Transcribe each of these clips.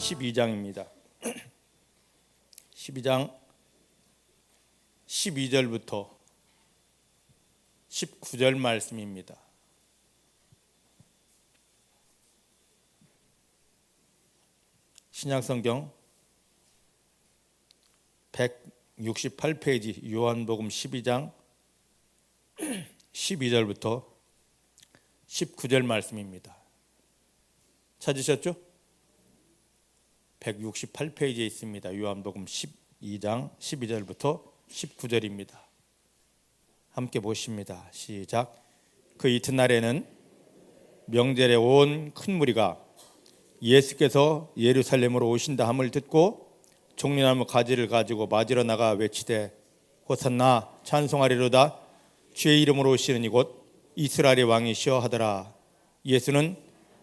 12장입니다. 12장 12절부터 19절 말씀입니다. 신약성경 168페이지 요한복음 12장 12절부터 19절 말씀입니다. 찾으셨죠? 168페이지에 있습니다. 요한복음 12장 12절부터 19절입니다. 함께 보십니다. 시작. 그 이튿날에는 명절에 온 큰 무리가 예수께서 예루살렘으로 오신다 함을 듣고 종려나무 가지를 가지고 맞으러 나가 외치되 호산나 찬송하리로다 주의 이름으로 오시는 이곳 이스라엘의 왕이시여 하더라. 예수는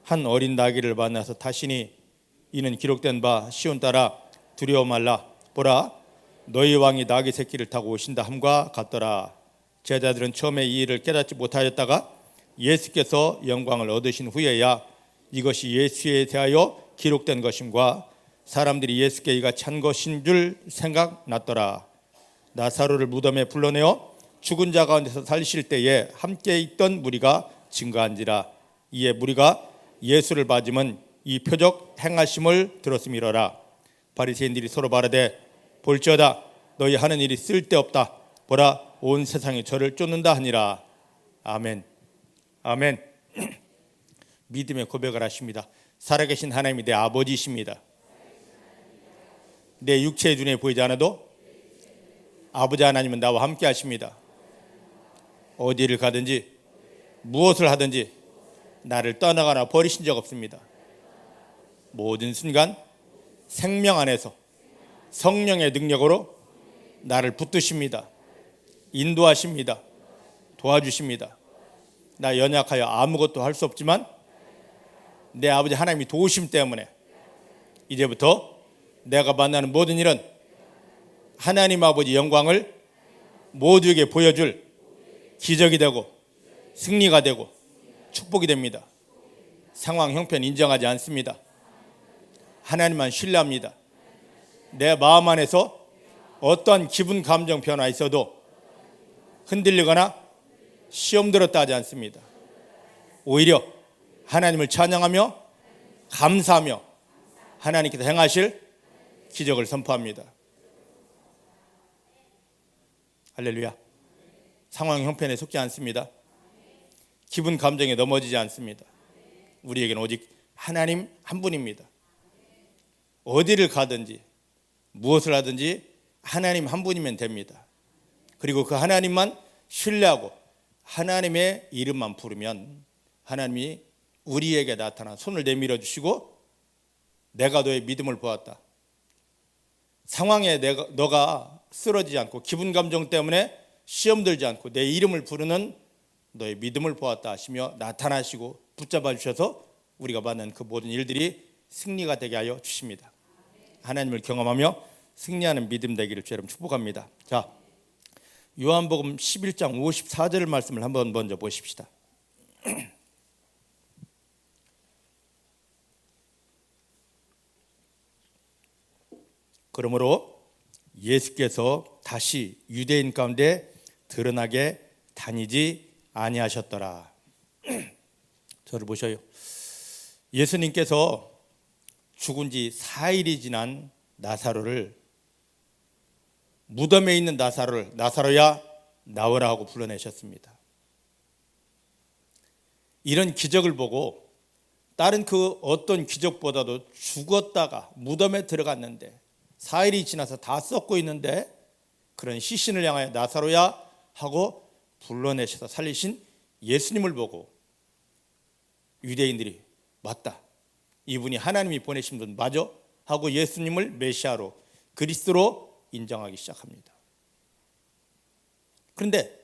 한 어린 나귀를 만나서 타시니 이는 기록된 바 시온 따라 두려워 말라 보라 너희 왕이 나귀 새끼를 타고 오신다 함과 같더라. 제자들은 처음에 이 일을 깨닫지 못하였다가 예수께서 영광을 얻으신 후에야 이것이 예수에 대하여 기록된 것임과 사람들이 예수께 이가 찬 것인 줄 생각났더라. 나사로를 무덤에 불러내어 죽은 자 가운데서 살리실 때에 함께 있던 무리가 증거한지라. 이에 무리가 예수를 맞으면 이 표적 행하심을 들었음이러라. 바리새인들이 서로 말하되 볼지어다 너희 하는 일이 쓸데없다. 보라 온 세상이 저를 쫓는다 하니라. 아멘. 아멘. 믿음의 고백을 하십니다. 살아계신 하나님이 내 아버지이십니다. 내 육체의 눈에 보이지 않아도 아버지 하나님은 나와 함께 하십니다. 어디를 가든지 무엇을 하든지 나를 떠나거나 버리신 적 없습니다. 모든 순간 생명 안에서 성령의 능력으로 나를 붙드십니다. 인도하십니다. 도와주십니다. 나 연약하여 아무것도 할 수 없지만 내 아버지 하나님이 도우심 때문에 이제부터 내가 만나는 모든 일은 하나님 아버지 영광을 모두에게 보여줄 기적이 되고 승리가 되고 축복이 됩니다. 상황 형편 인정하지 않습니다. 하나님만 신뢰합니다. 내 마음 안에서 어떠한 기분 감정 변화 있어도 흔들리거나 시험 들었다 하지 않습니다. 오히려 하나님을 찬양하며 감사하며 하나님께서 행하실 기적을 선포합니다. 할렐루야. 상황 형편에 속지 않습니다. 기분 감정에 넘어지지 않습니다. 우리에게는 오직 하나님 한 분입니다. 어디를 가든지 무엇을 하든지 하나님 한 분이면 됩니다. 그리고 그 하나님만 신뢰하고 하나님의 이름만 부르면 하나님이 우리에게 나타나 손을 내밀어 주시고 내가 너의 믿음을 보았다. 상황에 너가 쓰러지지 않고 기분 감정 때문에 시험 들지 않고 내 이름을 부르는 너의 믿음을 보았다 하시며 나타나시고 붙잡아 주셔서 우리가 받는 그 모든 일들이 승리가 되게 하여 주십니다. 하나님을 경험하며 승리하는 믿음 되기를 주님 축복합니다. 자, 요한복음 11장 54절 말씀을 한번 먼저 보십시다. 그러므로 예수께서 다시 유대인 가운데 드러나게 다니지 아니하셨더라. 저를 보셔요. 예수님께서 죽은 지 4일이 지난 나사로를 무덤에 있는 나사로를 나사로야 나오라 하고 불러내셨습니다. 이런 기적을 보고 다른 그 어떤 기적보다도 죽었다가 무덤에 들어갔는데 4일이 지나서 다 썩고 있는데 그런 시신을 향하여 나사로야 하고 불러내셔서 살리신 예수님을 보고 유대인들이 맞다. 이분이 하나님이 보내신 분 맞아? 하고 예수님을 메시아로 그리스도로 인정하기 시작합니다. 그런데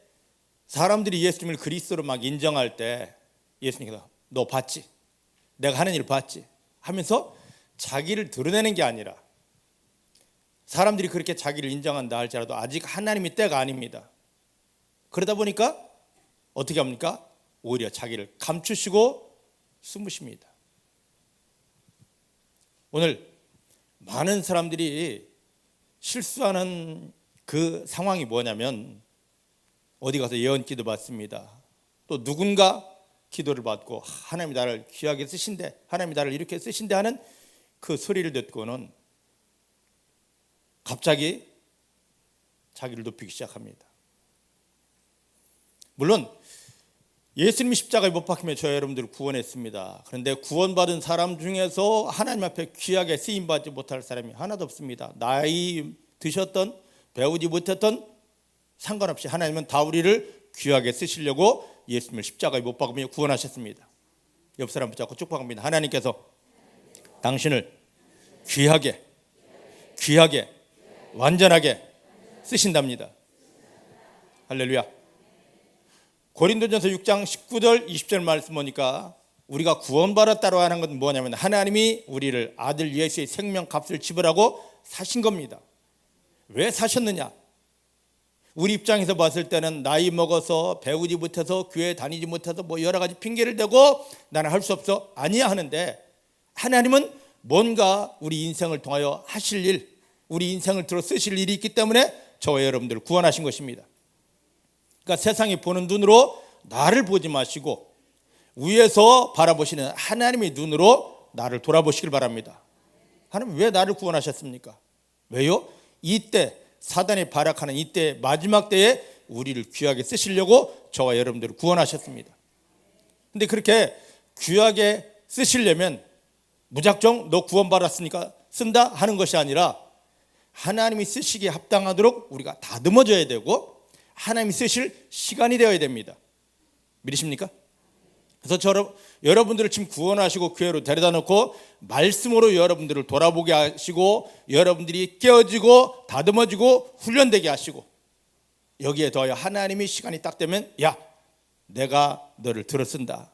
사람들이 예수님을 그리스도로 막 인정할 때 예수님께서 너 봤지? 내가 하는 일 봤지? 하면서 자기를 드러내는 게 아니라 사람들이 그렇게 자기를 인정한다 할지라도 아직 하나님이 때가 아닙니다. 그러다 보니까 어떻게 합니까? 오히려 자기를 감추시고 숨으십니다. 오늘 많은 사람들이 실수하는 그 상황이 뭐냐면 어디 가서 예언기도 받습니다. 또 누군가 기도를 받고 하나님이 나를 귀하게 쓰신대, 하나님이 나를 이렇게 쓰신대 하는 그 소리를 듣고는 갑자기 자기를 높이기 시작합니다. 물론 예수님이 십자가에 못 박히며 저 여러분들을 구원했습니다. 그런데 구원받은 사람 중에서 하나님 앞에 귀하게 쓰임받지 못할 사람이 하나도 없습니다. 나이 드셨던 배우지 못했던 상관없이 하나님은 다 우리를 귀하게 쓰시려고 예수님을 십자가에 못 박으며 구원하셨습니다. 옆 사람 붙잡고 축복합니다. 하나님께서 당신을 귀하게 완전하게 쓰신답니다. 할렐루야. 고린도전서 6장 19절 20절 말씀 보니까 우리가 구원받았다고 하는 건 뭐냐면 하나님이 우리를 아들 예수의 생명값을 지불하고 사신 겁니다. 왜 사셨느냐? 우리 입장에서 봤을 때는 나이 먹어서 배우지 못해서 교회 다니지 못해서 뭐 여러 가지 핑계를 대고 나는 할 수 없어 아니야 하는데, 하나님은 뭔가 우리 인생을 통하여 하실 일, 우리 인생을 들어 쓰실 일이 있기 때문에 저와 여러분들을 구원하신 것입니다. 그러니까 세상이 보는 눈으로 나를 보지 마시고 위에서 바라보시는 하나님의 눈으로 나를 돌아보시길 바랍니다. 하나님 왜 나를 구원하셨습니까? 왜요? 이때 사단이 발악하는 이때 마지막 때에 우리를 귀하게 쓰시려고 저와 여러분들을 구원하셨습니다. 근데 그렇게 귀하게 쓰시려면 무작정 너 구원받았으니까 쓴다 하는 것이 아니라 하나님이 쓰시기에 합당하도록 우리가 다듬어져야 되고 하나님이 쓰실 시간이 되어야 됩니다. 믿으십니까? 그래서 여러분들을 지금 구원하시고 교회로 데려다 놓고 말씀으로 여러분들을 돌아보게 하시고 여러분들이 깨어지고 다듬어지고 훈련되게 하시고 여기에 더하여 하나님이 시간이 딱 되면 야 내가 너를 들어 쓴다.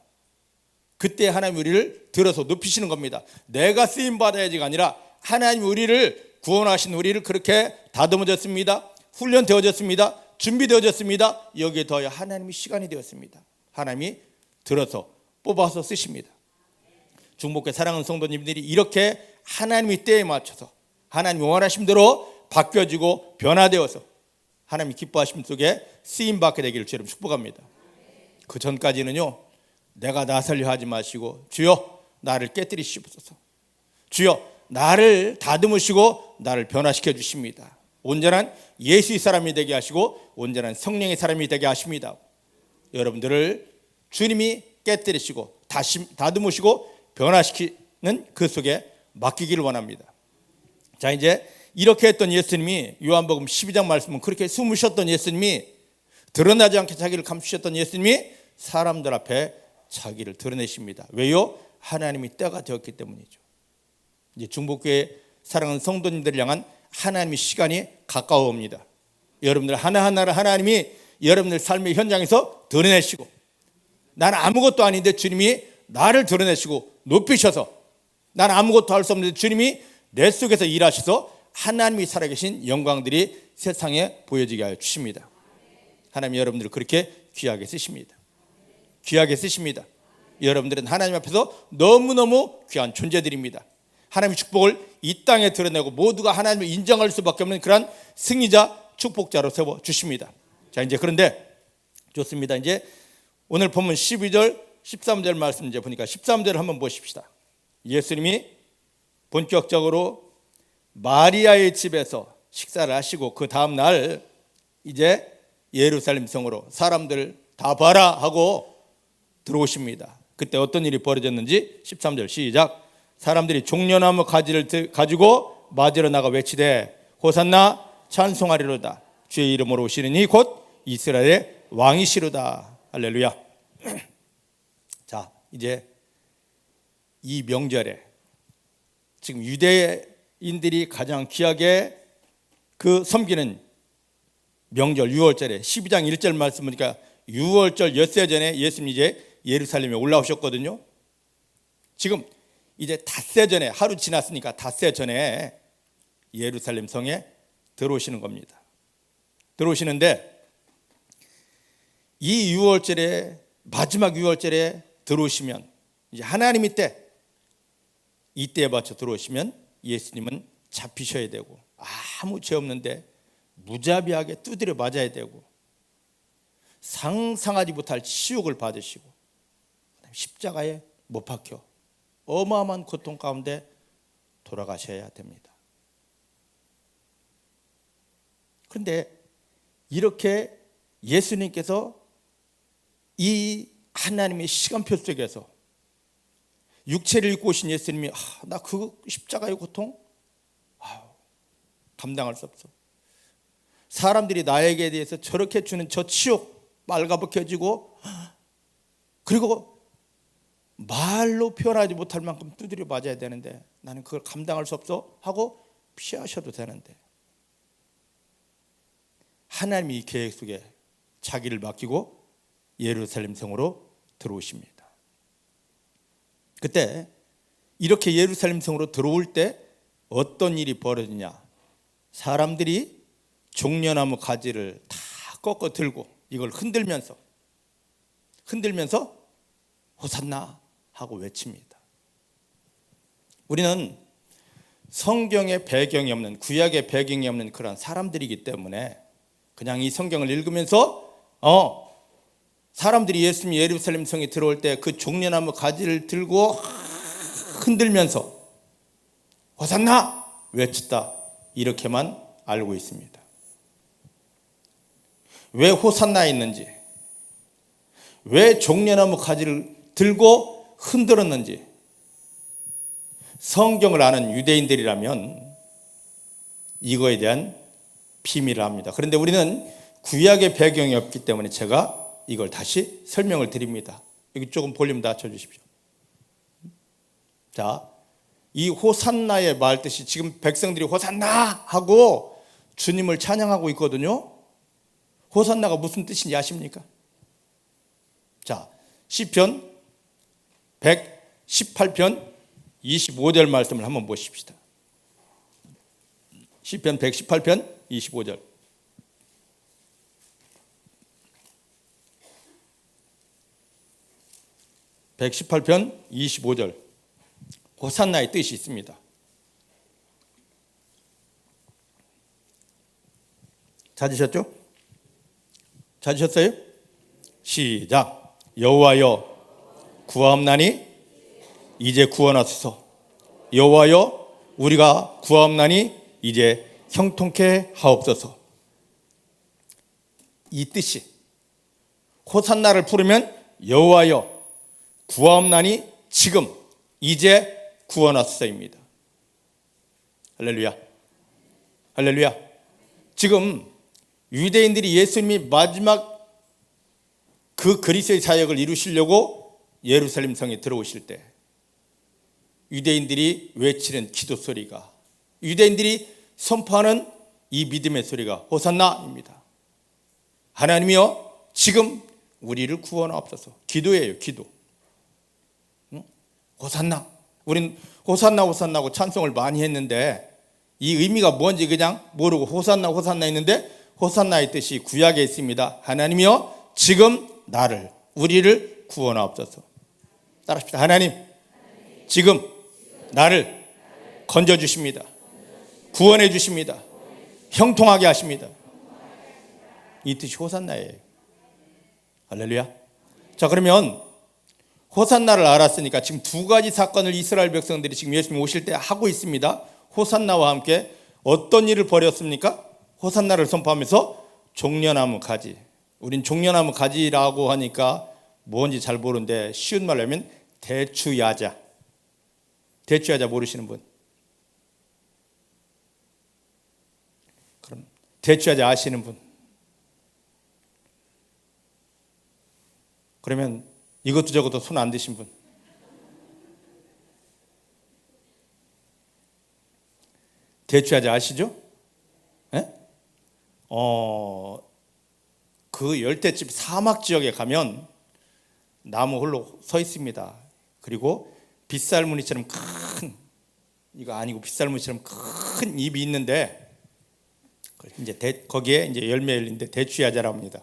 그때 하나님 우리를 들어서 높이시는 겁니다. 내가 쓰임받아야지가 아니라 하나님 우리를 구원하신 우리를 그렇게 다듬어졌습니다. 훈련되어졌습니다. 준비되어졌습니다. 여기에 더하여 하나님이 시간이 되었습니다. 하나님이 들어서 뽑아서 쓰십니다. 중복교 사랑하는 성도님들이 이렇게 하나님의 때에 맞춰서 하나님이 원하신 대로 바뀌어지고 변화되어서 하나님이 기뻐하심 속에 쓰임받게 되기를 주님 축복합니다. 그 전까지는요 내가 나서려 하지 마시고 주여 나를 깨뜨리시옵소서, 주여 나를 다듬으시고 나를 변화시켜 주십니다. 온전한 예수의 사람이 되게 하시고 온전한 성령의 사람이 되게 하십니다. 여러분들을 주님이 깨뜨리시고 다듬으시고 변화시키는 그 속에 맡기기를 원합니다. 자, 이제 이렇게 했던 예수님이 요한복음 12장 말씀은 그렇게 숨으셨던 예수님이 드러나지 않게 자기를 감추셨던 예수님이 사람들 앞에 자기를 드러내십니다. 왜요? 하나님이 때가 되었기 때문이죠. 이제 중복교회 사랑하는 성도님들을 향한 하나님의 시간이 가까워옵니다. 여러분들 하나하나를 하나님이 여러분들 삶의 현장에서 드러내시고 나는 아무것도 아닌데 주님이 나를 드러내시고 높이셔서 나는 아무것도 할 수 없는데 주님이 내 속에서 일하셔서 하나님이 살아계신 영광들이 세상에 보여지게 하여 주십니다. 하나님이 여러분들을 그렇게 귀하게 쓰십니다. 귀하게 쓰십니다. 여러분들은 하나님 앞에서 너무너무 귀한 존재들입니다. 하나님의 축복을 이 땅에 드러내고 모두가 하나님을 인정할 수밖에 없는 그런 승리자 축복자로 세워주십니다. 자, 이제 그런데 좋습니다. 이제 오늘 본문 12절 13절 말씀 이제 보니까 13절을 한번 보십시다. 예수님이 본격적으로 마리아의 집에서 식사를 하시고 그 다음 날 이제 예루살렘 성으로 사람들 다 봐라 하고 들어오십니다. 그때 어떤 일이 벌어졌는지 13절 시작. 사람들이 종려나무 가지를 가지고 맞으러 나가 외치되 호산나 찬송하리로다. 주의 이름으로 오시는 이 곧 이스라엘의 왕이시로다. 할렐루야. 자, 이제 이 명절에 지금 유대인들이 가장 귀하게 그 섬기는 명절 6월절에 12장 1절 말씀 보니까 6월절 엿새 전에 예수님이 이제 예루살렘에 올라오셨거든요. 지금 이제 닷새 전에 하루 지났으니까 닷새 전에 예루살렘 성에 들어오시는 겁니다. 들어오시는데 이 6월절에 마지막 6월절에 들어오시면 이제 하나님의 때 이때에 맞춰 들어오시면 예수님은 잡히셔야 되고, 아무 죄 없는데 무자비하게 두드려 맞아야 되고, 상상하지 못할 치욕을 받으시고, 십자가에 못 박혀 어마어마한 고통 가운데 돌아가셔야 됩니다. 그런데 이렇게 예수님께서 이 하나님의 시간표 속에서 육체를 입고 오신 예수님이 나 그 십자가의 고통 감당할 수 없어. 사람들이 나에게 대해서 저렇게 주는 저 치욕 빨가벗겨지고, 그리고 말로 표현하지 못할 만큼 두드려 맞아야 되는데 나는 그걸 감당할 수 없어 하고 피하셔도 되는데, 하나님이 이 계획 속에 자기를 맡기고 예루살렘 성으로 들어오십니다. 그때 이렇게 예루살렘 성으로 들어올 때 어떤 일이 벌어지냐? 사람들이 종려나무 가지를 다 꺾어 들고 이걸 흔들면서 호산나 하고 외칩니다. 우리는 성경의 배경이 없는, 구약의 배경이 없는 그런 사람들이기 때문에 그냥 이 성경을 읽으면서 사람들이 예수님이 예루살렘 성에 들어올 때 그 종려나무 가지를 들고 흔들면서 호산나 외쳤다, 이렇게만 알고 있습니다. 왜 호산나 했는지, 왜 종려나무 가지를 들고 흔들었는지 성경을 아는 유대인들이라면 이거에 대한 비밀을 압니다. 그런데 우리는 구약의 배경이 없기 때문에 제가 이걸 다시 설명을 드립니다. 여기 조금 볼륨 낮춰주십시오. 자, 이 호산나의 말 뜻이, 지금 백성들이 호산나 하고 주님을 찬양하고 있거든요. 호산나가 무슨 뜻인지 아십니까? 자, 시편 118편 25절 말씀을 한번 보십시다. 시편 118편 25절. (118편) 25절. 호산나의 뜻이 있습니다. 찾으셨죠? 찾으셨어요? 시작. 여호와여 구하옵나니 이제 구원하소서. 여호와여 우리가 구하옵나니 이제 형통케 하옵소서. 이 뜻이, 호산나를 부르면 여호와여 구하옵나니 지금 이제 구원하소서입니다. 할렐루야, 할렐루야. 지금 유대인들이 예수님이 마지막 그 그리스도의 사역을 이루시려고 예루살렘 성에 들어오실 때 유대인들이 외치는 기도 소리가, 유대인들이 선포하는 이 믿음의 소리가 호산나입니다. 하나님이여 지금 우리를 구원하옵소서. 기도예요, 기도. 호산나. 우린 호산나 호산나고 찬송을 많이 했는데 이 의미가 뭔지 그냥 모르고 호산나 호산나 했는데, 호산나의 뜻이 구약에 있습니다. 하나님이여 지금 나를, 우리를 구원하옵소서. 따라합시다. 하나님 지금 나를 건져주십니다. 구원해 주십니다. 형통하게 하십니다. 이 뜻이 호산나예요. 할렐루야. 자, 그러면 호산나를 알았으니까 지금 두 가지 사건을 이스라엘 백성들이 지금 예수님 오실 때 하고 있습니다. 호산나와 함께 어떤 일을 벌였습니까? 호산나를 선포하면서 종려나무 가지. 우린 종려나무 가지라고 하니까 뭔지 잘 모르는데 쉬운 말로 하면 대추야자. 대추야자 모르시는 분? 그럼 대추야자 아시는 분? 그러면 이것도 저것도 손 안 드신 분? 대추야자 아시죠? 예? 그 열대집 사막 지역에 가면 나무 홀로 서 있습니다. 그리고 빗살무늬처럼 큰, 이거 아니고 빗살무늬처럼 큰 잎이 있는데 이제 거기에 이제 열매 열린데 대추야자라고 합니다.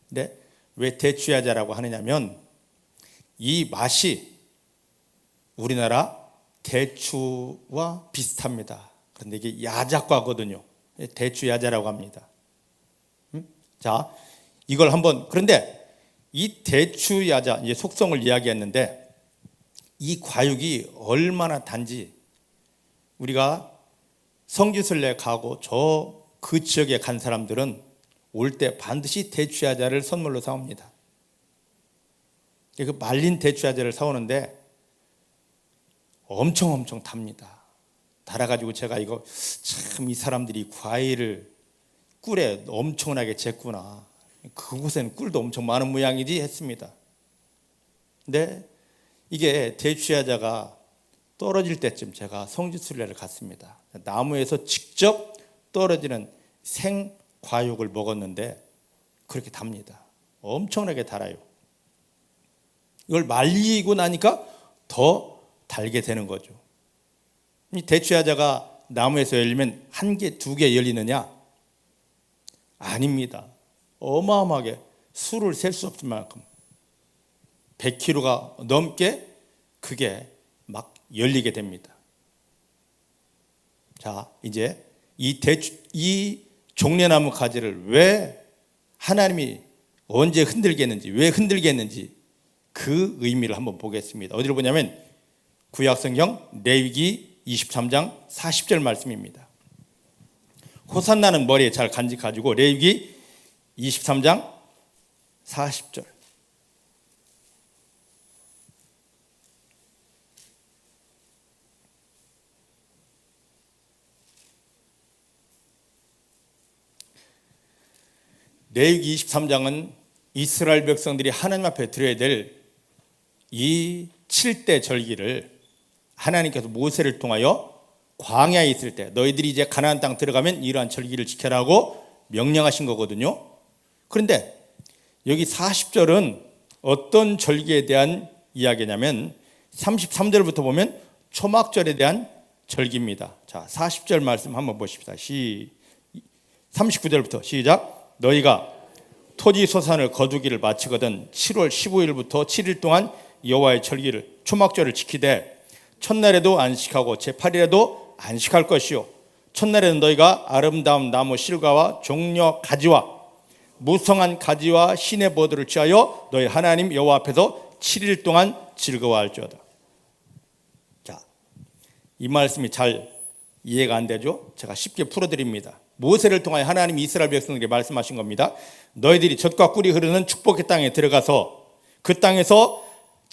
근데 왜 대추야자라고 하느냐면 이 맛이 우리나라 대추와 비슷합니다. 그런데 이게 야자과거든요. 대추야자라고 합니다. 자, 이걸 한번, 그런데 이 대추야자, 이제 속성을 이야기했는데 이 과육이 얼마나 단지 우리가 성지순례 가고 그 지역에 간 사람들은 올 때 반드시 대추야자를 선물로 사옵니다. 그 말린 대추야자를 사오는데 엄청 답니다. 달아가지고 제가 이거 참 이 사람들이 과일을 꿀에 엄청나게 쟀구나. 그곳에는 꿀도 엄청 많은 모양이지 했습니다. 근데 이게 대추야자가 떨어질 때쯤 제가 성지순례를 갔습니다. 나무에서 직접 떨어지는 생과육을 먹었는데 그렇게 답니다. 엄청나게 달아요. 이걸 말리고 나니까 더 달게 되는 거죠. 이 대추야자가 나무에서 열리면 한 개, 두 개 열리느냐? 아닙니다. 어마어마하게 수를 셀 수 없을 만큼 100kg가 넘게 그게 막 열리게 됩니다. 자, 이제 이 종려나무 가지를 왜 하나님이 언제 흔들게 했는지, 왜 흔들게 했는지 그 의미를 한번 보겠습니다. 어디로 보냐면 구약성경 레위기 23장 40절 말씀입니다. 호산나는 머리에 잘 간직가지고 레위기 23장 40절. 레위기 23장은 이스라엘 백성들이 하나님 앞에 드려야 될 이 7대 절기를 하나님께서 모세를 통하여 광야에 있을 때 너희들이 이제 가나안 땅 들어가면 이러한 절기를 지켜라고 명령하신 거거든요. 그런데 여기 40절은 어떤 절기에 대한 이야기냐면 33절부터 보면 초막절에 대한 절기입니다. 자, 40절 말씀 한번 보십시다. 39절부터 시작. 너희가 토지 소산을 거두기를 마치거든 7월 15일부터 7일 동안 여호와의 절기를 초막절을 지키되 첫날에도 안식하고 제8일에도 안식할 것이요 첫날에는 너희가 아름다운 나무 실과와 종려 가지와 무성한 가지와 신의 보드를 취하여 너희 하나님 여호와 앞에서 7일 동안 즐거워할지어다. 자, 이 말씀이 잘 이해가 안 되죠? 제가 쉽게 풀어드립니다. 모세를 통하여 하나님 이스라엘 백성들에게 말씀하신 겁니다. 너희들이 젖과 꿀이 흐르는 축복의 땅에 들어가서 그 땅에서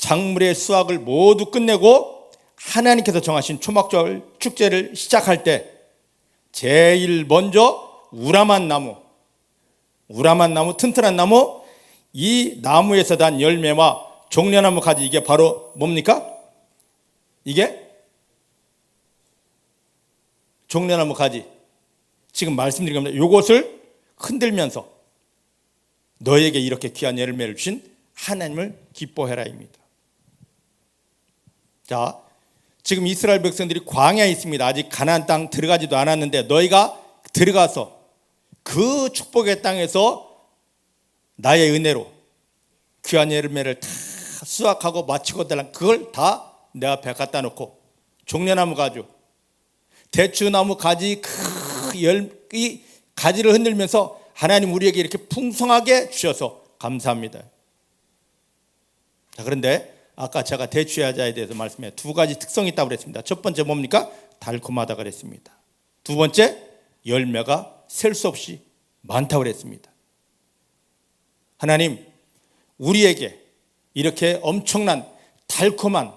작물의 수확을 모두 끝내고 하나님께서 정하신 초막절 축제를 시작할 때 제일 먼저 우람한 나무, 튼튼한 나무, 이 나무에서 단 열매와 종려나무 가지, 이게 바로 뭡니까? 이게 종려나무 가지. 지금 말씀드린 겁니다. 이것을 흔들면서 너에게 이렇게 귀한 열매를 주신 하나님을 기뻐해라입니다. 자, 지금 이스라엘 백성들이 광야에 있습니다. 아직 가나안 땅 들어가지도 않았는데 너희가 들어가서 그 축복의 땅에서 나의 은혜로 귀한 열매를 다 수확하고 마치고 달라, 그걸 다 내 앞에 갖다 놓고 종려나무 가지, 대추나무 가지, 이 가지를 흔들면서 하나님 우리에게 이렇게 풍성하게 주셔서 감사합니다. 자, 그런데 아까 제가 대추야자에 대해서 말씀해 두 가지 특성이 있다고 그랬습니다. 첫 번째 뭡니까? 달콤하다고 그랬습니다. 두 번째, 열매가 셀 수 없이 많다고 그랬습니다. 하나님 우리에게 이렇게 엄청난 달콤한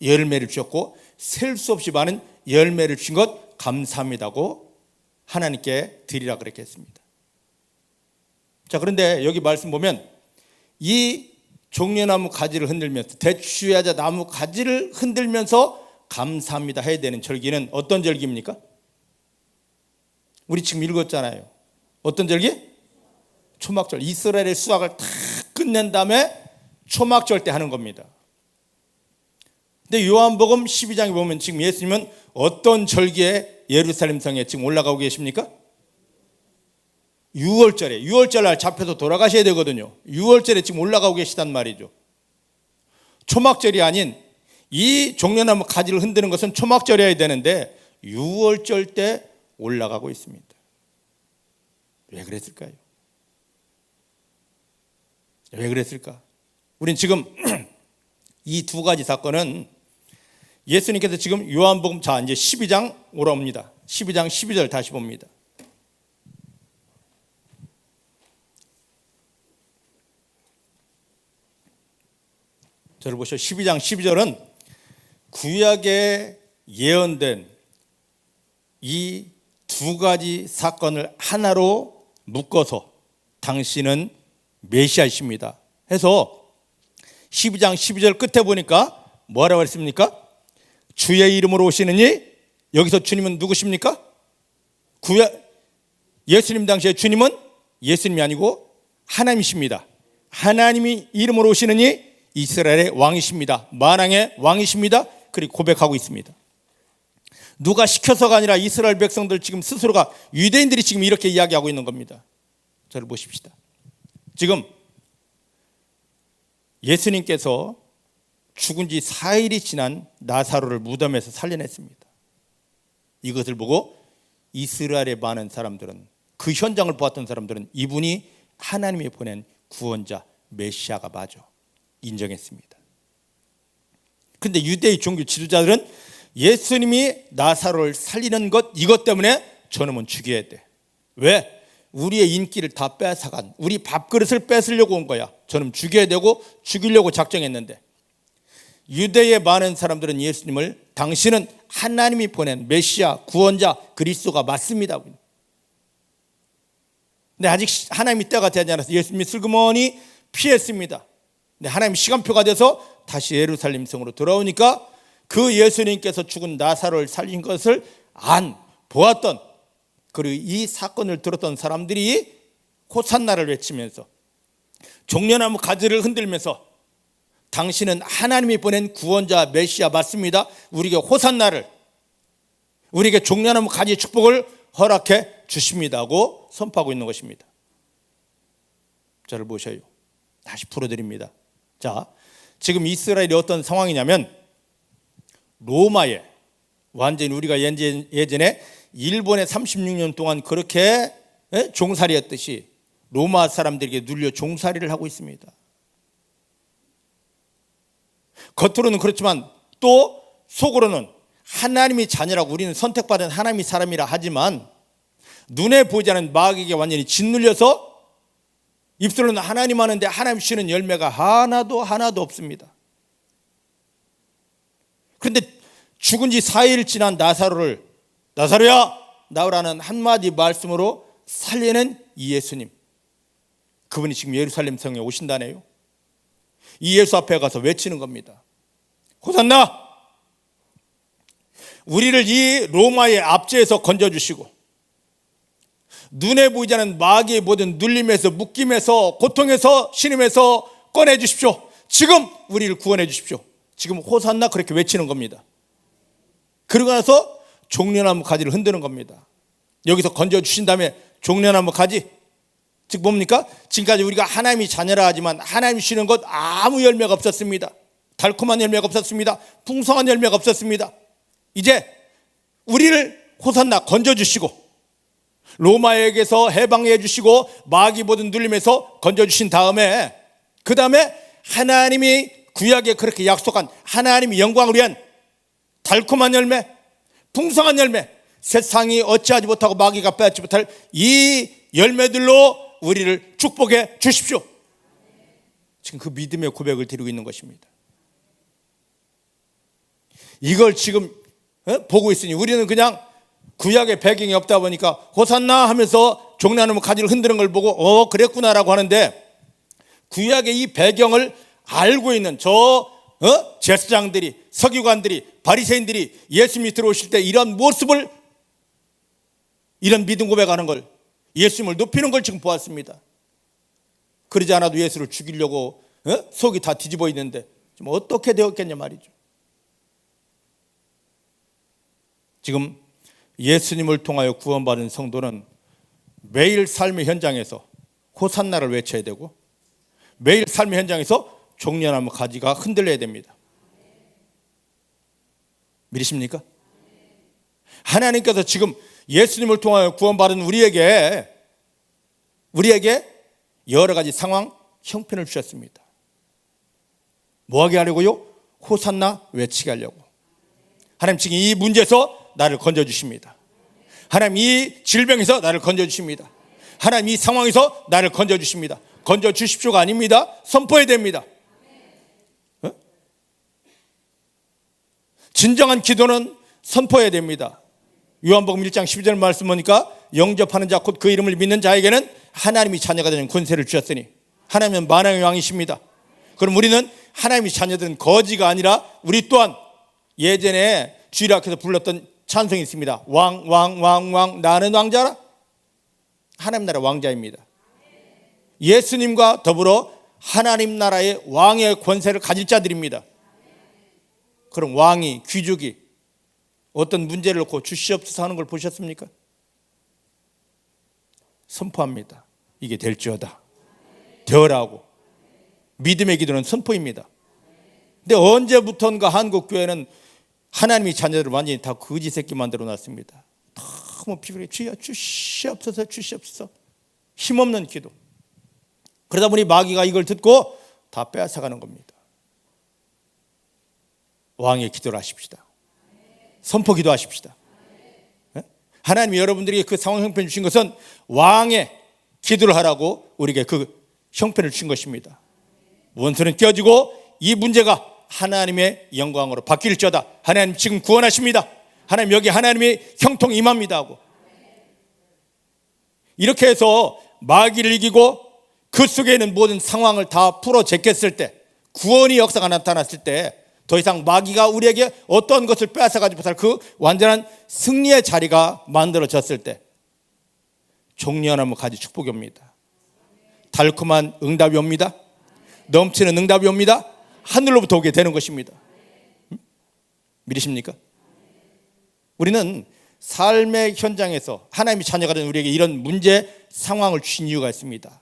열매를 주셨고 셀 수 없이 많은 열매를 주신 것 감사합니다고 하나님께 드리라 그렇게 했습니다. 자, 그런데 여기 말씀 보면 이 종려나무 가지를 흔들면서, 대추야자 나무 가지를 흔들면서 감사합니다 해야 되는 절기는 어떤 절기입니까? 우리 지금 읽었잖아요. 어떤 절기? 초막절. 이스라엘의 수확을 다 끝낸 다음에 초막절 때 하는 겁니다. 근데 요한복음 12장에 보면 지금 예수님은 어떤 절기에 예루살렘 성에 지금 올라가고 계십니까? 6월절 날 잡혀서 돌아가셔야 되거든요. 6월절에 지금 올라가고 계시단 말이죠. 초막절이 아닌 이 종려나무 가지를 흔드는 것은 초막절이어야 되는데 유월절 때 올라가고 있습니다. 왜 그랬을까요? 왜 그랬을까? 우린 지금 이 두 가지 사건은 예수님께서 지금 요한복음 자 이제 12장 오라옵니다. 12장 12절 다시 봅니다. 저를 보시오. 12장 12절은 구약에 예언된 이 두 가지 사건을 하나로 묶어서 당신은 메시아이십니다 해서 12장 12절 끝에 보니까 뭐라고 했습니까? 주의 이름으로 오시느니, 여기서 주님은 누구십니까? 예수님 당시에 주님은 예수님이 아니고 하나님이십니다. 하나님이 이름으로 오시느니 이스라엘의 왕이십니다. 만왕의 왕이십니다. 그리고 고백하고 있습니다. 누가 시켜서가 아니라 이스라엘 백성들 지금 스스로가, 유대인들이 지금 이렇게 이야기하고 있는 겁니다. 저를 보십시다. 지금 예수님께서 죽은 지 4일이 지난 나사로를 무덤에서 살려냈습니다. 이것을 보고 이스라엘의 많은 사람들은, 그 현장을 보았던 사람들은 이분이 하나님이 보낸 구원자 메시아가 맞아 인정했습니다. 그런데 유대의 종교 지도자들은 예수님이 나사로를 살리는 것, 이것 때문에 저놈은 죽여야 돼. 왜? 우리의 인기를 다 뺏어간, 우리 밥그릇을 뺏으려고 온 거야. 저놈 죽여야 되고 죽이려고 작정했는데, 유대의 많은 사람들은 예수님을 당신은 하나님이 보낸 메시아, 구원자, 그리스도가 맞습니다. 근데 아직 하나님이 때가 되지 않아서 예수님이 슬그머니 피했습니다. 근데 하나님 시간표가 돼서 다시 예루살렘 성으로 돌아오니까 그 예수님께서 죽은 나사로를 살린 것을 보았던, 그리고 이 사건을 들었던 사람들이 호산나를 외치면서 종려나무 가지를 흔들면서 당신은 하나님이 보낸 구원자 메시아 맞습니다. 우리에게 호산나를, 우리에게 종려나무 가지 축복을 허락해 주십니다고 선포하고 있는 것입니다. 저를 보셔요. 다시 풀어드립니다. 자, 지금 이스라엘이 어떤 상황이냐면, 로마에 완전히 우리가 예전에 일본에 36년 동안 그렇게 종살이 했듯이 로마 사람들에게 눌려 종살이를 하고 있습니다. 겉으로는 그렇지만 또 속으로는 하나님이 자녀라고, 우리는 선택받은 하나님이 사람이라 하지만 눈에 보이지 않는 마귀에게 완전히 짓눌려서 입술로는 하나님 하는데 하나님 주시는 열매가 하나도 없습니다. 그런데 죽은 지 4일 지난 나사로를, 나사로야 나오라는 한마디 말씀으로 살리는 이 예수님, 그분이 지금 예루살렘 성에 오신다네요. 이 예수 앞에 가서 외치는 겁니다. 호산나! 우리를 이 로마의 압제에서 건져주시고 눈에 보이지 않는 마귀의 모든 눌림에서, 묶임에서, 고통에서, 신음에서 꺼내주십시오. 지금 우리를 구원해 주십시오. 지금 호산나 그렇게 외치는 겁니다. 그러고 나서 종려나무 가지를 흔드는 겁니다. 여기서 건져주신 다음에 종려나무 가지, 즉 뭡니까? 지금까지 우리가 하나님이 자녀라 하지만 하나님이 주시는 것 아무 열매가 없었습니다. 달콤한 열매가 없었습니다. 풍성한 열매가 없었습니다. 이제 우리를 호산나 건져주시고 로마에게서 해방해 주시고 마귀 모든 눌림에서 건져주신 다음에, 그 다음에 하나님이 구약에 그렇게 약속한 하나님의 영광을 위한 달콤한 열매, 풍성한 열매, 세상이 어찌하지 못하고 마귀가 빼앗지 못할 이 열매들로 우리를 축복해 주십시오. 지금 그 믿음의 고백을 드리고 있는 것입니다. 이걸 지금 보고 있으니 우리는 그냥 구약의 배경이 없다 보니까 호산나 하면서 종려나무 가지를 흔드는 걸 보고 그랬구나라고 하는데, 구약의 이 배경을 알고 있는 제사장들이, 서기관들이, 바리새인들이 예수님이 들어오실 때 이런 모습을, 이런 믿음 고백하는 걸, 예수님을 높이는 걸 지금 보았습니다. 그러지 않아도 예수를 죽이려고 속이 다 뒤집어 있는데 지금 어떻게 되었겠냐 말이죠. 지금 예수님을 통하여 구원받은 성도는 매일 삶의 현장에서 호산나를 외쳐야 되고, 매일 삶의 현장에서 종려나무 가지가 흔들려야 됩니다. 믿으십니까? 하나님께서 지금 예수님을 통하여 구원받은 우리에게 여러 가지 상황, 형편을 주셨습니다. 뭐하게 하려고요? 호산나 외치게 하려고. 하나님 지금 이 문제에서 나를 건져주십니다. 하나님 이 질병에서 나를 건져주십니다. 하나님 이 상황에서 나를 건져주십니다. 건져주십시오가 아닙니다. 선포해야 됩니다. 진정한 기도는 선포해야 됩니다. 요한복음 1장 12절 말씀 보니까 영접하는 자 곧 그 이름을 믿는 자에게는 하나님이 자녀가 되는 권세를 주셨으니 하나님은 만왕의 왕이십니다. 그럼 우리는 하나님이 자녀들은 거지가 아니라 우리 또한 예전에 주일 앞에서 불렀던 찬송이 있습니다. 왕 나는 왕자라. 하나님 나라 왕자입니다. 예수님과 더불어 하나님 나라의 왕의 권세를 가질 자들입니다. 그럼 왕이, 귀족이 어떤 문제를 놓고 주시옵소서 하는 걸 보셨습니까? 선포합니다. 이게 될지어다. 되어라고. 믿음의 기도는 선포입니다. 근데 언제부턴가 한국교회는 하나님이 자녀들을 완전히 다 거지 새끼 만들어 놨습니다. 너무 피곤해. 주여 주시옵소서 주시옵소서. 힘없는 기도. 그러다 보니 마귀가 이걸 듣고 다 빼앗아가는 겁니다. 왕의 기도를 하십시다. 선포 기도하십시다. 하나님이 여러분들에게 그 상황 형편 주신 것은 왕의 기도를 하라고 우리에게 그 형편을 주신 것입니다. 원수는 깨어지고 이 문제가 하나님의 영광으로 바뀔지어다. 하나님 지금 구원하십니다. 하나님 여기 하나님의 형통 임합니다 하고 이렇게 해서 마귀를 이기고 그 속에 있는 모든 상황을 다 풀어 제꼈을 때, 구원의 역사가 나타났을 때 더 이상 마귀가 우리에게 어떤 것을 빼앗아가지 못할 그 완전한 승리의 자리가 만들어졌을 때 종려나무 가지 축복이 옵니다. 달콤한 응답이 옵니다. 넘치는 응답이 옵니다. 하늘로부터 오게 되는 것입니다. 믿으십니까? 우리는 삶의 현장에서 하나님이 자녀가 된 우리에게 이런 문제 상황을 주신 이유가 있습니다.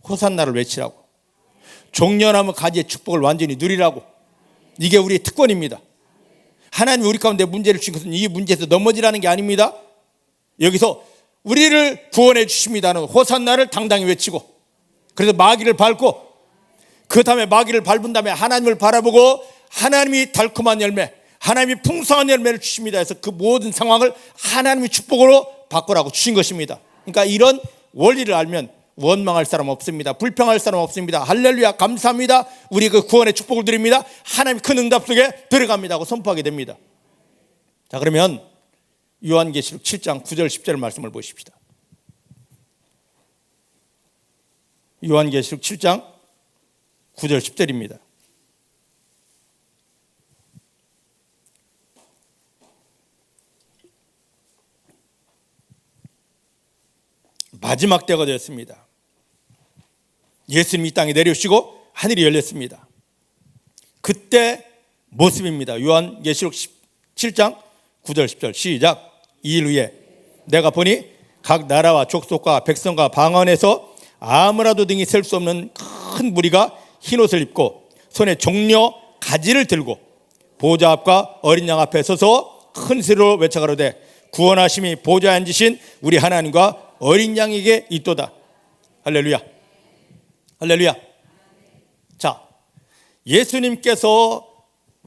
호산나를 외치라고, 종려나무 가지의 축복을 완전히 누리라고. 이게 우리의 특권입니다. 하나님이 우리 가운데 문제를 주신 것은 이 문제에서 넘어지라는 게 아닙니다. 여기서 우리를 구원해 주십니다는 호산나를 당당히 외치고, 그래서 마귀를 밟고, 그 다음에 마귀를 밟은 다음에 하나님을 바라보고 하나님이 달콤한 열매, 하나님이 풍성한 열매를 주십니다 해서 그 모든 상황을 하나님의 축복으로 바꾸라고 주신 것입니다. 그러니까 이런 원리를 알면 원망할 사람 없습니다. 불평할 사람 없습니다. 할렐루야, 감사합니다. 우리 그 구원의 축복을 드립니다. 하나님 큰 응답 속에 들어갑니다 하고 선포하게 됩니다. 자, 그러면 요한계시록 7장 9절 10절 말씀을 보십시다. 요한계시록 7장 9절 10절입니다. 마지막 때가 되었습니다. 예수님이 이 땅에 내려오시고 하늘이 열렸습니다. 그때 모습입니다. 요한계시록 7장 9절 10절 시작. 이 일 후에 내가 보니 각 나라와 족속과 백성과 방언에서 아무라도 등이 셀 수 없는 큰 무리가 흰옷을 입고 손에 종려 가지를 들고 보좌 앞과 어린 양 앞에 서서 큰 소리로 외쳐가로되 구원하심이 보좌에 앉으신 우리 하나님과 어린 양에게 있도다. 할렐루야, 할렐루야. 자, 예수님께서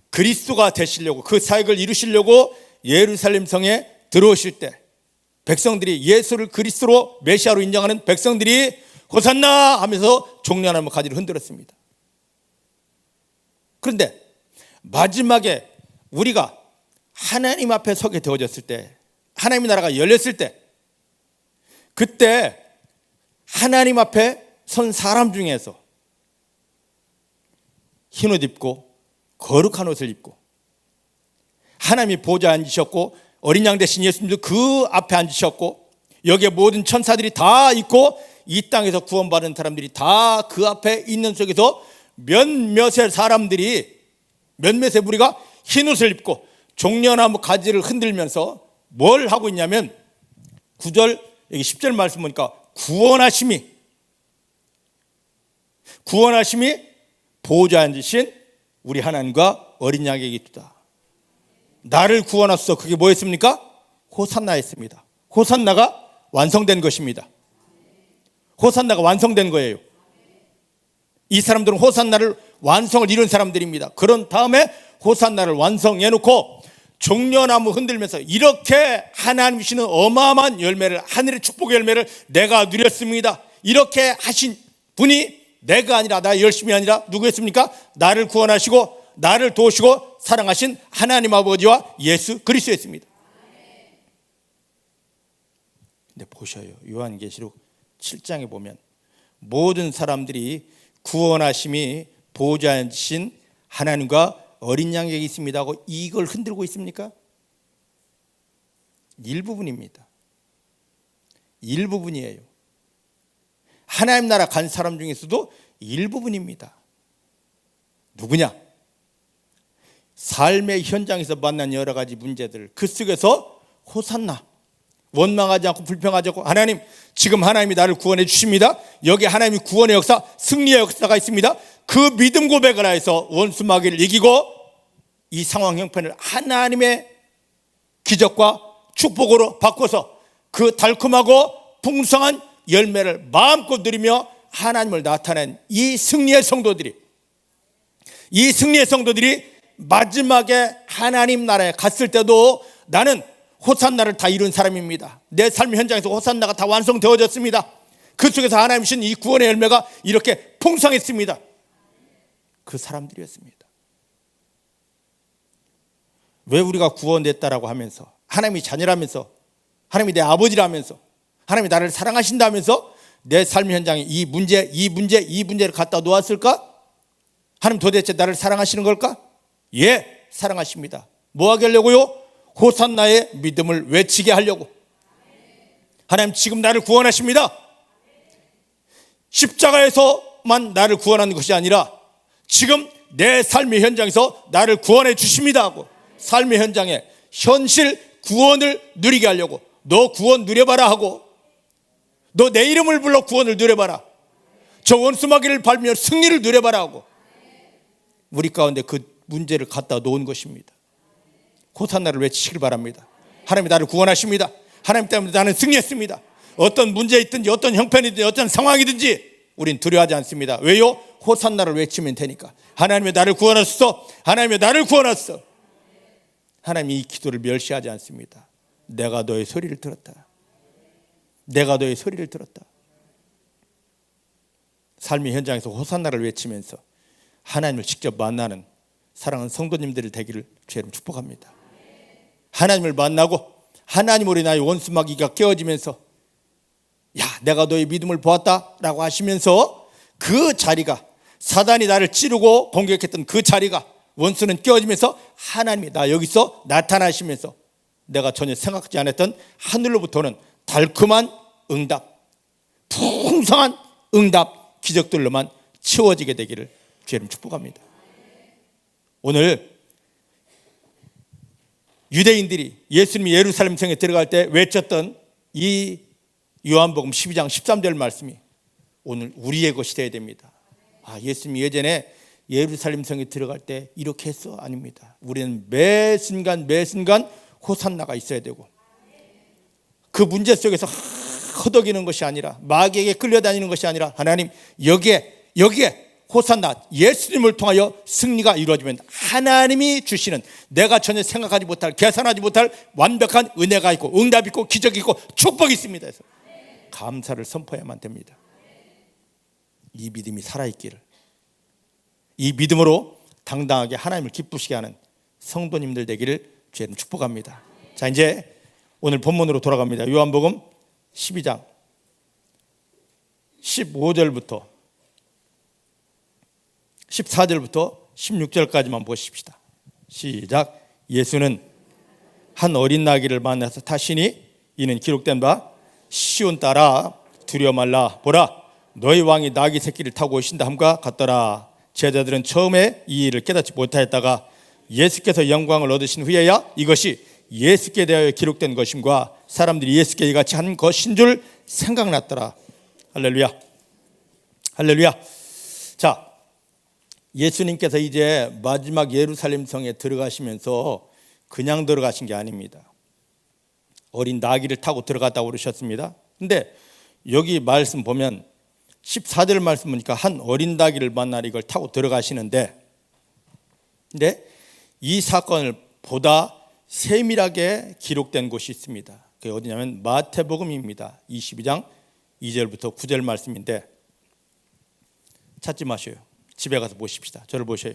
그리스도가 되시려고, 그 사역을 이루시려고 예루살렘 성에 들어오실 때 백성들이 예수를 그리스도로 메시아로 인정하는 백성들이 호산나 하면서 종려나무 가지를 흔들었습니다. 그런데 마지막에 우리가 하나님 앞에 서게 되어졌을 때, 하나님의 나라가 열렸을 때, 그때 하나님 앞에 선 사람 중에서 흰옷 입고 거룩한 옷을 입고 하나님이 보좌에 앉으셨고 어린 양 대신 예수님도 그 앞에 앉으셨고 여기에 모든 천사들이 다 있고 이 땅에서 구원받은 사람들이 다 그 앞에 있는 속에서 몇몇의 사람들이, 몇몇의 무리가 흰옷을 입고 종려나무 가지를 흔들면서 뭘 하고 있냐면 9절 여기 10절 말씀 보니까 구원하심이 보좌에 앉으신 우리 하나님과 어린 양에게 있다. 나를 구원하소서. 그게 뭐였습니까? 호산나 했습니다. 호산나가 완성된 것입니다. 호산나가 완성된 거예요. 이 사람들은 호산나를 완성을 이룬 사람들입니다. 그런 다음에 호산나를 완성해 놓고 종려나무 흔들면서 이렇게 하나님 주시는 어마어마한 열매를, 하늘의 축복의 열매를 내가 누렸습니다. 이렇게 하신 분이 내가 아니라, 나 열심이 아니라 누구였습니까? 나를 구원하시고 나를 도우시고 사랑하신 하나님 아버지와 예수 그리스도였습니다. 근데 보셔요, 요한계시록 7장에 보면 모든 사람들이 구원하심이 보호자에 앉으신 하나님과 어린 양에게 있습니다 하고 이걸 흔들고 있습니까? 일부분입니다. 일부분이에요. 하나님 나라 간 사람 중에서도 일부분입니다. 누구냐? 삶의 현장에서 만난 여러 가지 문제들, 그 속에서 호산나, 원망하지 않고 불평하지 않고, 하나님, 지금 하나님이 나를 구원해 주십니다. 여기 하나님이 구원의 역사, 승리의 역사가 있습니다. 그 믿음 고백을 하여서 원수마귀를 이기고 이 상황 형편을 하나님의 기적과 축복으로 바꿔서 그 달콤하고 풍성한 열매를 마음껏 누리며 하나님을 나타낸 이 승리의 성도들이 마지막에 하나님 나라에 갔을 때도 나는 호산나를 다 이룬 사람입니다. 내 삶의 현장에서 호산나가 다 완성되어졌습니다. 그 속에서 하나님 주신 이 구원의 열매가 이렇게 풍성했습니다. 그 사람들이었습니다. 왜 우리가 구원됐다라고 하면서, 하나님이 자녀라면서, 하나님이 내 아버지라면서, 하나님이 나를 사랑하신다면서 내 삶의 현장에 이 문제를 갖다 놓았을까? 하나님 도대체 나를 사랑하시는 걸까? 예, 사랑하십니다. 뭐 하게 하려고요? 호산나의 믿음을 외치게 하려고. 하나님 지금 나를 구원하십니다. 십자가에서만 나를 구원하는 것이 아니라 지금 내 삶의 현장에서 나를 구원해 주십니다 하고, 삶의 현장에 현실 구원을 누리게 하려고. 너 구원 누려봐라 하고, 너 내 이름을 불러 구원을 누려봐라, 저 원수마귀를 밟으며 승리를 누려봐라 하고 우리 가운데 그 문제를 갖다 놓은 것입니다. 호산나를 외치시길 바랍니다. 하나님이 나를 구원하십니다. 하나님 때문에 나는 승리했습니다. 어떤 문제 있든지 어떤 형편이든지 어떤 상황이든지 우린 두려워하지 않습니다. 왜요? 호산나를 외치면 되니까. 하나님이 나를 구원하소서, 하나님이 나를 구원하소서. 하나님이 이 기도를 멸시하지 않습니다. 내가 너의 소리를 들었다. 내가 너의 소리를 들었다. 삶의 현장에서 호산나를 외치면서 하나님을 직접 만나는 사랑하는 성도님들이 되기를 주님 축복합니다. 하나님을 만나고 하나님으로 나의 원수마귀가 깨어지면서, 야, 내가 너의 믿음을 보았다라고 하시면서 그 자리가, 사단이 나를 찌르고 공격했던 그 자리가, 원수는 깨어지면서 하나님이 나 여기서 나타나시면서 내가 전혀 생각하지 않았던 하늘로부터는 달콤한 응답, 풍성한 응답, 기적들로만 채워지게 되기를 주님 축복합니다. 오늘 유대인들이 예수님이 예루살렘 성에 들어갈 때 외쳤던 이 요한복음 12장 13절 말씀이 오늘 우리의 것이 되어야 됩니다. 예수님이 예전에 예루살렘 성에 들어갈 때 이렇게 했어? 아닙니다. 우리는 매 순간 호산나가 있어야 되고, 그 문제 속에서 허덕이는 것이 아니라, 마귀에게 끌려다니는 것이 아니라, 하나님 여기에 호산나, 예수님을 통하여 승리가 이루어지면 하나님이 주시는, 내가 전혀 생각하지 못할, 계산하지 못할 완벽한 은혜가 있고 응답이 있고 기적이 있고 축복이 있습니다. 그래서 감사를 선포해야만 됩니다. 이 믿음이 살아있기를, 이 믿음으로 당당하게 하나님을 기쁘시게 하는 성도님들 되기를 주님 축복합니다. 자, 이제 오늘 본문으로 돌아갑니다. 요한복음 12장 15절부터 14절부터 16절까지만 보십시다. 시작. 예수는 한 어린 나귀를 만나서 타시니 이는 기록된 바 시온 딸아 두려워 말라, 보라 너희 왕이 나귀 새끼를 타고 오신다 함과 같더라. 제자들은 처음에 이 일을 깨닫지 못하였다가 예수께서 영광을 얻으신 후에야 이것이 예수께 대하여 기록된 것임과 사람들이 예수께 이같이 한 것인 줄 생각났더라. 할렐루야, 할렐루야. 자, 예수님께서 이제 마지막 예루살렘 성에 들어가시면서 그냥 들어가신 게 아닙니다. 어린 나귀를 타고 들어갔다고 그러셨습니다. 근데 여기 말씀 보면 14절 말씀 보니까 한 어린 나귀를 만나러 이걸 타고 들어가시는데, 근데 이 사건을 보다 세밀하게 기록된 곳이 있습니다. 그게 어디냐면 마태복음입니다. 22장 2절부터 9절 말씀인데, 찾지 마셔요. 집에 가서 보십시다. 저를 보셔요.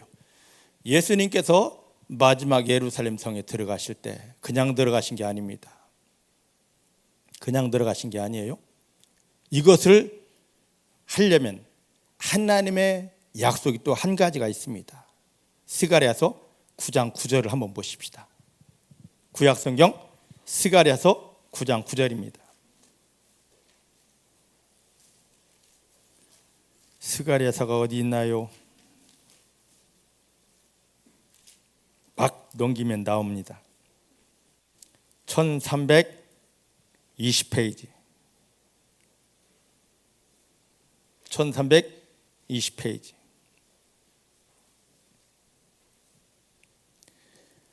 예수님께서 마지막 예루살렘 성에 들어가실 때 그냥 들어가신 게 아닙니다. 그냥 들어가신 게 아니에요. 이것을 하려면 하나님의 약속이 또 한 가지가 있습니다. 스가랴서 9장 9절을 한번 보십시다. 구약성경 스가랴서 9장 9절입니다. 스가랴서가 어디 있나요? 막 넘기면 나옵니다. 1320페이지. 1320페이지.